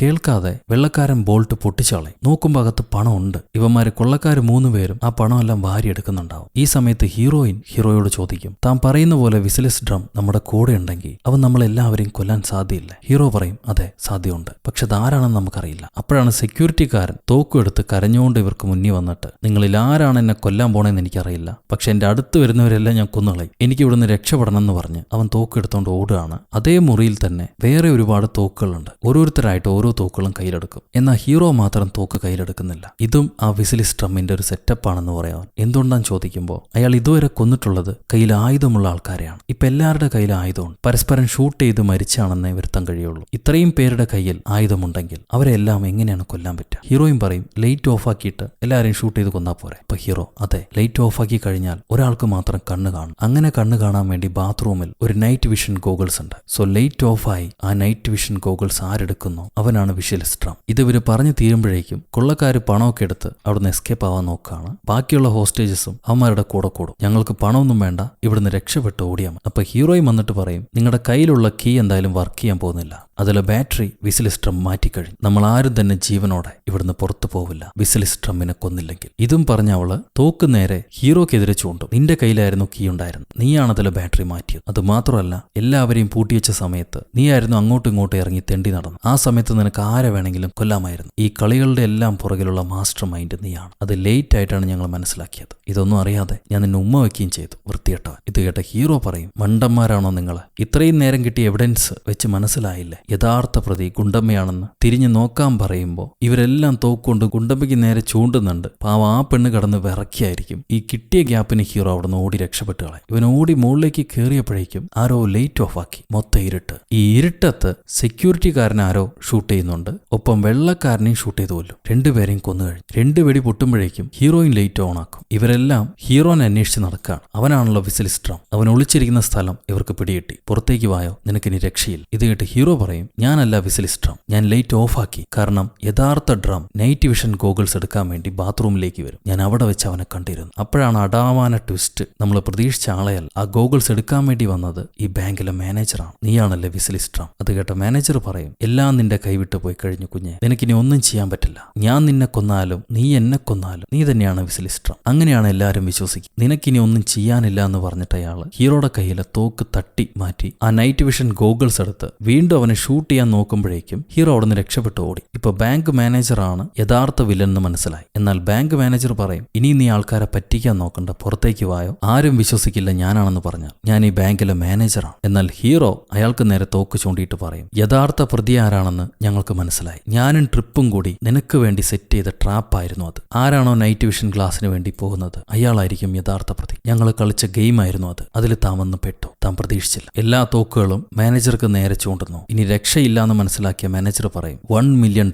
കേൾക്കാതെ വെള്ളക്കാരൻ ബോൾട്ട് പൊട്ടിച്ചളയും. നോക്കുമ്പോൾ അകത്ത് പണം ഉണ്ട്. ഇവന്മാര് കൊള്ളക്കാര് 3 പേരും ആ പണമെല്ലാം വാരിയെടുക്കുന്നുണ്ടാവും. ഈ സമയത്ത് ഹീറോയോട് ചോദിക്കും, താൻ പറയുന്ന പോലെ വിസിലസ് ഡ്രം നമ്മുടെ കൂടെ ഉണ്ടെങ്കിൽ അവൻ നമ്മളെല്ലാവരെയും കൊല്ലാൻ സാധ്യയില്ല. ഹീറോ പറയും, അതെ സാധ്യമുണ്ട്, പക്ഷെ അതാരാണെന്ന് നമുക്കറിയില്ല. അപ്പോഴാണ് സെക്യൂരിറ്റിക്കാരൻ തോക്കെടുത്ത് കരഞ്ഞുകൊണ്ട് ഇവർക്ക് മുന്നിൽ വന്നിട്ട്, നിങ്ങളിൽ ആരാണ് എന്നെ കൊല്ലാൻ പോണെന്ന് എനിക്കറിയില്ല, പക്ഷെ എന്റെ അടുത്ത് വരുന്നവരെല്ലാം ഞാൻ കൊന്നുകളയും, എനിക്ക് ഇവിടുന്ന് രക്ഷപ്പെടണം എന്ന് പറഞ്ഞ് അവൻ തോക്കെടുത്തോണ്ട് ഓടുകയാണ്. അതേ മുറിയിൽ തന്നെ വേറെ ഒരുപാട് തോക്കുകളുണ്ട്. ഓരോരുത്തരായിട്ട് ഓരോ തോക്കുകളും കയ്യിലെടുക്കും. എന്നാൽ ഹീറോ മാത്രം തോക്ക് കയ്യിലെടുക്കുന്നില്ല. ഇതും ആ വിസിലിസ് ഡ്രമ്മിന്റെ ഒരു സെറ്റപ്പാണെന്ന് പറയാൻ. എന്തുകൊണ്ടാന്ന് ചോദിക്കുമ്പോൾ അയാൾ ഇതുവരെ കൊന്നിട്ടുള്ളത് കയ്യിൽ ആയുധമുള്ള ആൾക്കാരെയാണ്. ഇപ്പൊ എല്ലാവരുടെ കയ്യിൽ ആയുധമുണ്ട്. പരസ്പരം ഷൂട്ട് ചെയ്ത് മരിച്ചാണെന്നേ വരുത്താൻ കഴിയുള്ളൂ. ഇത്രയും പേരുടെ കയ്യിൽ ആയുധമുണ്ടെങ്കിൽ അവരെല്ലാം എങ്ങനെയാണ് കൊല്ലാൻ പറ്റുക? ഹീറോയും പറയും, ലൈറ്റ് ഓഫ് ആക്കിയിട്ട് എല്ലാവരെയും ഷൂട്ട് ചെയ്ത് കൊന്നാ പോരെ. അപ്പൊ ഹീറോ, അതെ, ലൈറ്റ് ഓഫ് ആക്കി കഴിഞ്ഞാൽ ഒരാൾക്ക് മാത്രം കണ്ണ് കാണും. അങ്ങനെ കണ്ണ് കാണാൻ വേണ്ടി ബാത്റൂമിൽ ഒരു നൈറ്റ് വിഷൻ ഗോഗിൾസ് ഉണ്ട്. സോ ലൈറ്റ് ഓഫ് ആയി ആ നൈറ്റ് വിഷൻ ഗോഗിൾസ് ആരെടുക്കുന്നു അവനാണ് വിസിലസ് ഡ്രം. ഇതിവര് പറഞ്ഞു തീരുമ്പോഴേക്കും കൊള്ളക്കാര് പണമൊക്കെ എടുത്ത് അവിടുന്ന് എസ്കേപ്പ് ആവാൻ നോക്കുകയാണ്. ബാക്കിയുള്ള ഹോസ്റ്റേജസും അവന്മാരുടെ കൂടെ കൂടും. ഞങ്ങൾക്ക് പണമൊന്നും വേണ്ട, ഇവിടുന്ന് രക്ഷപ്പെട്ട് ഓടിയാൽ മതി. അപ്പൊ ഹീറോയും വന്നിട്ട് പറയും, നിങ്ങളുടെ കയ്യിലുള്ള കീ എന്തായാലും വർക്ക് ചെയ്യാൻ പോകുന്നില്ല, അതിലെ ബാറ്ററി വിസിലിസ്ട്രം മാറ്റിക്കഴിഞ്ഞു. നമ്മൾ ആരും തന്നെ ജീവനോടെ ഇവിടുന്ന് പുറത്തു പോവില്ല വിസിലിസ്ട്രമ്മിനെ കൊന്നില്ലെങ്കിൽ. ഇതും പറഞ്ഞ അവള് തോക്ക് നേരെ ഹീറോക്കെതിരെ ചൂണ്ടും. നിന്റെ കയ്യിലായിരുന്നു കീ ഉണ്ടായിരുന്നു, നീയാണ് അതിലെ ബാറ്ററി മാറ്റിയത്. അത് മാത്രമല്ല, എല്ലാവരെയും പൂട്ടിവെച്ച സമയത്ത് നീയായിരുന്നു അങ്ങോട്ടും ഇങ്ങോട്ടും ഇറങ്ങി തെണ്ടി നടന്നു. ആ സമയത്ത് നിനക്ക് ആരെ വേണമെങ്കിലും കൊല്ലാമായിരുന്നു. ഈ കളികളുടെ എല്ലാം പുറകിലുള്ള മാസ്റ്റർ മൈൻഡ് നീയാണ്. അത് ലേറ്റ് ആയിട്ടാണ് ഞങ്ങൾ മനസ്സിലാക്കിയത്. ഇതൊന്നും അറിയാതെ ഞാൻ നിന്നെ ഉമ്മ വയ്ക്കുകയും ചെയ്തു, വൃത്തികെട്ടവൻ. ഇത് കേട്ട ഹീറോ പറയും, മണ്ടന്മാരാണോ നിങ്ങൾ? ഇത്രയും നേരം കിട്ടിയ എവിഡൻസ് വെച്ച് മനസ്സിലായില്ലേ യഥാർത്ഥ പ്രതി ഗുണ്ടമ്മയാണെന്ന്? തിരിഞ്ഞു നോക്കാൻ പറയുമ്പോൾ ഇവരെല്ലാം തോക്കുകൊണ്ട് ഗുണ്ടമ്മയ്ക്ക് നേരെ ചൂണ്ടുന്നുണ്ട്. പാവം ആ പെണ്ണ് കടന്ന് വിറക്കിയായിരിക്കും. ഈ കിട്ടിയ ഗ്യാപ്പിന് ഹീറോ അവിടുന്ന് ഓടി രക്ഷപ്പെട്ടു കളയും. ഇവൻ ഓടി മുകളിലേക്ക് കയറിയപ്പോഴേക്കും ആരോ ലൈറ്റ് ഓഫ് ആക്കി. മൊത്തം ഇരുട്ട്. ഈ ഇരുട്ടത്ത് സെക്യൂരിറ്റിക്കാരൻ ആരോ ഷൂട്ട് ചെയ്യുന്നുണ്ട്, ഒപ്പം വെള്ളക്കാരനെയും ഷൂട്ട് ചെയ്തു കൊല്ലും. രണ്ടുപേരെയും കൊന്നു കഴിഞ്ഞു. 2 വെടി പൊട്ടുമ്പോഴേക്കും ഹീറോയിൻ ലൈറ്റ് ഓൺ ആക്കും. ഇവരെല്ലാം ഹീറോനെ അന്വേഷിച്ച് നടക്കുകയാണ്. അവനാണല്ലോ വിസിലിസ്ട്രം. അവൻ ഒളിച്ചിരിക്കുന്ന സ്ഥലം ഇവർക്ക് പിടികിട്ടി. പുറത്തേക്ക് വായോ, നിനക്കിനി രക്ഷയില്ല. ഇത് കേട്ട് ഹീറോ പറയും, ഞാനല്ല വിസിലിസ്ട്രം, ഞാൻ ലൈറ്റ് ഓഫ് ആക്കി. കാരണം യഥാർത്ഥ ഡ്രം നൈറ്റ് വിഷൻ ഗോഗിൾസ് എടുക്കാൻ വേണ്ടി ബാത്റൂമിലേക്ക് വരും. ഞാൻ അവിടെ വെച്ച് അവനെ കണ്ടിരുന്നു. അപ്പോഴാണ് അടാവാന ട്വിസ്റ്റ്. നമ്മൾ പ്രതീക്ഷിച്ച ആളെയല്ല. ആ ഗോഗിൾസ് എടുക്കാൻ വേണ്ടി വന്നത് ഈ ബാങ്കിലെ മാനേജറാണ്. നീയാണല്ലേ വിസിലിസ്ട്രം. അത് കേട്ട മാനേജർ പറയും, എല്ലാം നിന്റെ കൈവിട്ട് പോയി കഴിഞ്ഞു കുഞ്ഞെ, നിനക്കിനി ഒന്നും ചെയ്യാൻ പറ്റില്ല. ഞാൻ നിന്നെ കൊന്നാലും നീ എന്നെ കൊന്നാലും നീ തന്നെയാണ് വിസിലിസ്ട്രം. അങ്ങനെയാണ് എല്ലാവരും വിശ്വസിക്കും. നിനക്കിനി ഒന്നും ചെയ്യാനില്ല എന്ന് പറഞ്ഞിട്ട് അയാള് ഹീറോയുടെ കയ്യിലെ തോക്ക് തട്ടി മാറ്റി ആ നൈറ്റ് വിഷൻ ഗോഗിൾസ് എടുത്ത് വീണ്ടും അവനെ ഷൂട്ട് ചെയ്യാൻ നോക്കുമ്പോഴേക്കും ഹീറോ അവിടെ നിന്ന് രക്ഷപ്പെട്ടു ഓടി. ഇപ്പൊ ബാങ്ക് മാനേജറാണ് യഥാർത്ഥ വില്ലൻ എന്ന് മനസ്സിലായി. എന്നാൽ ബാങ്ക് മാനേജർ പറയും, ഇനി നീ ആൾക്കാരെ പറ്റിക്കാൻ നോക്കണ്ട, പുറത്തേക്ക് വായോ. ആരും വിശ്വസിക്കില്ല ഞാനാണെന്ന് പറഞ്ഞാൽ. ഞാൻ ഈ ബാങ്കിലെ മാനേജറാണ്. എന്നാൽ ഹീറോ അയാൾക്ക് നേരെ തോക്ക് ചൂണ്ടിയിട്ട് പറയും, യഥാർത്ഥ പ്രതി ആരാണെന്ന് ഞങ്ങൾക്ക് മനസ്സിലായി. ഞാനും ട്രിപ്പും കൂടി നിനക്ക് വേണ്ടി സെറ്റ് ചെയ്ത ട്രാപ്പായിരുന്നു അത്. ആരാണോ നൈറ്റ് വിഷൻ ഗ്ലാസിന് വേണ്ടി പോകുന്നത് അയാളായിരിക്കും യഥാർത്ഥ പ്രതി. ഞങ്ങൾ കളിച്ച ഗെയിമായിരുന്നു അത്. അതിൽ താൻ വന്ന് പെട്ടു. താൻ പ്രതീക്ഷിച്ചില്ല. എല്ലാ തോക്കുകളും മാനേജർക്ക് നേരെ ചൂണ്ടുന്നു. ഇനി രക്ഷയില്ലാന്ന് മനസ്സിലാക്കിയ മാനേജർ പറയും, $1 million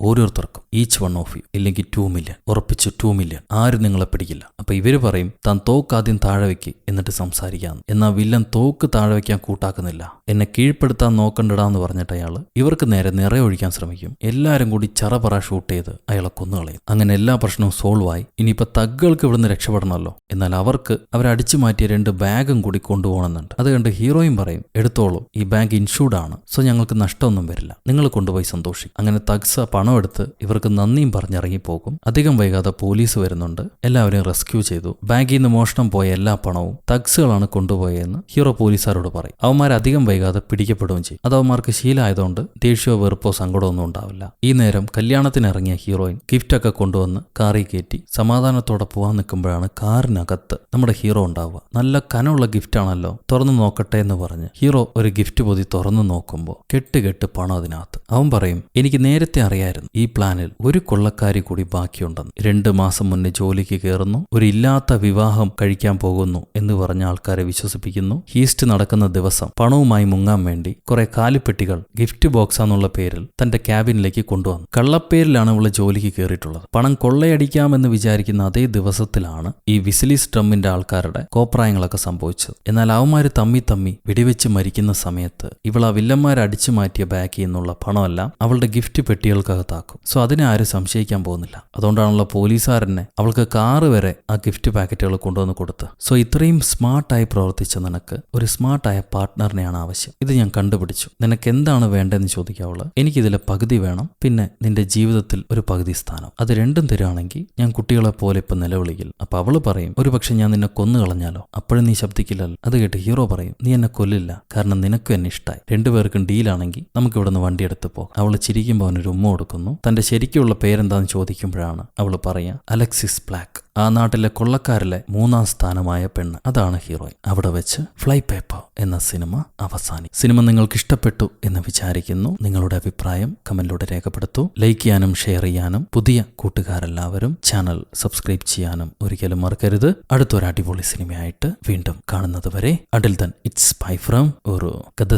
ഓരോരുത്തർക്കും, ഈച്ച് വൺ ഓഫ് യു, ഇല്ലെങ്കിൽ 2 million. ഉറപ്പിച്ച് 2 million. ആരും നിങ്ങളെ പിടിക്കില്ല. അപ്പൊ ഇവര് പറയും, താൻ തോക്ക് ആദ്യം താഴെ വെക്ക്, എന്നിട്ട് സംസാരിക്കാന്ന്. എന്നാൽ വില്ലൻ തോക്ക് താഴെ വെക്കാൻ കൂട്ടാക്കുന്നില്ല. എന്നെ കീഴ്പ്പെടുത്താൻ നോക്കണ്ടടാന്ന് പറഞ്ഞിട്ട് അയാള് ഇവർക്ക് നേരെ നിറയൊഴിക്കാൻ ശ്രമിക്കും. എല്ലാരും കൂടി ചറപറ ഷൂട്ട് ചെയ്ത് അയാളെ കൊന്നുകളയും. അങ്ങനെ എല്ലാ പ്രശ്നവും സോൾവ് ആയി. ഇനിയിപ്പോ തഗ്ഗൾക്ക് ഇവിടുന്ന് രക്ഷപ്പെടണമല്ലോ. എന്നാൽ അവർക്ക് അവരടിച്ചു മാറ്റിയ 2 ബാഗും കൂടി കൊണ്ടുപോകണമെന്നുണ്ട്. അത് കണ്ട് ഹീറോയും പറയും, എടുത്തോളൂ, ഈ ബാങ്ക് ഇൻഷൂർഡ് ആണ്, സോ ഞങ്ങൾക്ക് നഷ്ടമൊന്നും വരില്ല, നിങ്ങൾ കൊണ്ടുപോയി സന്തോഷിക്കും. അങ്ങനെ തഗ്സ് പണം എടുത്ത് ഇവർക്ക് നന്ദിയും പറഞ്ഞിറങ്ങി പോകും. അധികം വൈകാതെ പോലീസ് വരുന്നുണ്ട്. എല്ലാവരെയും റെസ്ക്യൂ ചെയ്തു. ബാങ്കിൽ നിന്ന് മോഷണം പോയ എല്ലാ പണവും തഗ്സുകളാണ് കൊണ്ടുപോയതെന്ന് ഹീറോ പോലീസുകാരോട് പറയും. അവന്മാർ അധികം വൈകാതെ പിടിക്കപ്പെടുകയും ചെയ്യും. അത് അവന്മാർക്ക് ശീലമായതുകൊണ്ട് ദേഷ്യമോ വെറുപ്പോ സങ്കടമോ ഒന്നും ഉണ്ടാവില്ല. ഈ നേരം കല്യാണത്തിനിറങ്ങിയ ഹീറോയിൻ ഗിഫ്റ്റൊക്കെ കൊണ്ടുവന്ന് കാറിൽ കയറ്റി സമാധാനത്തോടെ പോകാൻ നിൽക്കുമ്പോഴാണ് കാറിനകത്ത് നമ്മുടെ ഹീറോ ഉണ്ടാവുക. നല്ല കനമുള്ള ഗിഫ്റ്റ് ആണല്ലോ, തുറന്നു നോക്കട്ടെ എന്ന് പറഞ്ഞ് ഹീറോ ഒരു ഗിഫ്റ്റ് പൊതി തുറന്നു നോക്കുമ്പോൾ കെട്ട് പണം അതിനകത്ത്. അവൻ പറയും, എനിക്ക് നേരത്തെ അറിയായിരുന്നു ഈ പ്ലാനിൽ ഒരു കൊള്ളക്കാരി കൂടി ബാക്കിയുണ്ടെന്ന്. 2 മാസം മുന്നേ ജോലിക്ക് കയറുന്നു, ഒരു ഇല്ലാത്ത വിവാഹം കഴിക്കാൻ പോകുന്നു എന്ന് പറഞ്ഞ ആൾക്കാരെ വിശ്വസിപ്പിക്കുന്നു. ഹീസ്റ്റ് നടക്കുന്ന ദിവസം പണവുമായി മുങ്ങാൻ വേണ്ടി കുറെ കാലിപ്പെട്ടികൾ ഗിഫ്റ്റ് ബോക്സാന്നുള്ള പേരിൽ തന്റെ ക്യാബിനിലേക്ക് കൊണ്ടുവന്നു. കള്ളപ്പേരിലാണ് ഇവള് ജോലിക്ക് കയറിയിട്ടുള്ളത്. പണം കൊള്ളയടിക്കാമെന്ന് വിചാരിക്കുന്ന അതേ ദിവസത്തിലാണ് ഈ വിസിലിസ്ട്രമ്മിന്റെ ആൾക്കാരുടെ കോപ്രായങ്ങളൊക്കെ സംഭവിച്ചത്. എന്നാൽ അവന്മാര് തമ്മി വെടിവെച്ച് മരിക്കുന്ന സമയത്ത് ഇവൾ ആ വില്ലന്മാരെ അടിച്ചു മാറ്റിയ ബാക്കിൽ നിന്നുള്ള പണമെല്ലാം അവളുടെ ഗിഫ്റ്റ് പെട്ടികൾക്കകത്താക്കും. സോ അതിനെ ആരും സംശയിക്കാൻ പോകുന്നില്ല. അതുകൊണ്ടാണല്ലോ പോലീസുകാരനെ അവൾക്ക് കാറ് വരെ ആ ഗിഫ്റ്റ് പാക്കറ്റുകൾ കൊണ്ടുവന്ന് കൊടുത്ത്. സോ ഇത്രയും സ്മാർട്ടായി പ്രവർത്തിച്ച നിനക്ക് ഒരു സ്മാർട്ടായ പാർട്ട്ണറിനെയാണ് ആവശ്യം. ഇത് ഞാൻ കണ്ടുപിടിച്ചു. നിനക്ക് എന്താണ് വേണ്ടതെന്ന് ചോദിക്കാവുള്ള. എനിക്കിതിലെ പകുതി വേണം, പിന്നെ നിന്റെ ജീവിതത്തിൽ ഒരു പകുതി സ്ഥാനം. അത് രണ്ടും തരുവാണെങ്കിൽ ഞാൻ കുട്ടികളെ പോലെ ഇപ്പൊ നിലവിളിക്കില്ല. അപ്പൊ അവള് പറയും, ഒരു പക്ഷെ ഞാൻ നിന്നെ കൊന്നു കളഞ്ഞാലോ? അപ്പോഴും നീ ശബ്ദിക്കില്ലല്ലോ. അത് കേട്ട് ഹീറോ പറയും, നീ എന്നെ കൊല്ലില്ല, കാരണം നിനക്കും എന്നെ ഇഷ്ടമായി. 2 പേർക്കും ഡീലാണെങ്കിൽ നമുക്ക് ഇവിടുന്ന് വണ്ടി എടുത്ത് പോകും. അവള് ചിരിക്കുമ്പോൾ അവനൊരു ഉമ്മ കൊടുക്കുന്നു. തന്റെ ശരിക്കുള്ള പേരെന്താന്ന് ചോദിക്കുമ്പോഴാണ് അവള് പറയാ, അലക്സിസ് ബ്ലാക്ക്. ആ നാട്ടിലെ കൊള്ളക്കാരിലെ 3ാം സ്ഥാനമായ പെണ്ണ്. അതാണ് ഹീറോയിൻ. അവിടെ വെച്ച് ഫ്ലൈ പേപ്പർ എന്ന സിനിമ അവസാനിക്കും. സിനിമ നിങ്ങൾക്ക് ഇഷ്ടപ്പെട്ടു എന്ന് വിചാരിക്കുന്നു. നിങ്ങളുടെ അഭിപ്രായം കമന്റിലൂടെ രേഖപ്പെടുത്തൂ. ലൈക്ക് ചെയ്യാനും ഷെയർ ചെയ്യാനും പുതിയ കൂട്ടുകാരെല്ലാവരും ചാനൽ സബ്സ്ക്രൈബ് ചെയ്യാനും ഒരിക്കലും മറക്കരുത്. അടുത്തൊരു അടിപൊളി സിനിമയായിട്ട് വീണ്ടും കാണുന്നത് വരെ, അഡിൽ ദൻ ഇറ്റ്സ് ബൈ ഫ്രം ഒരു കഥ.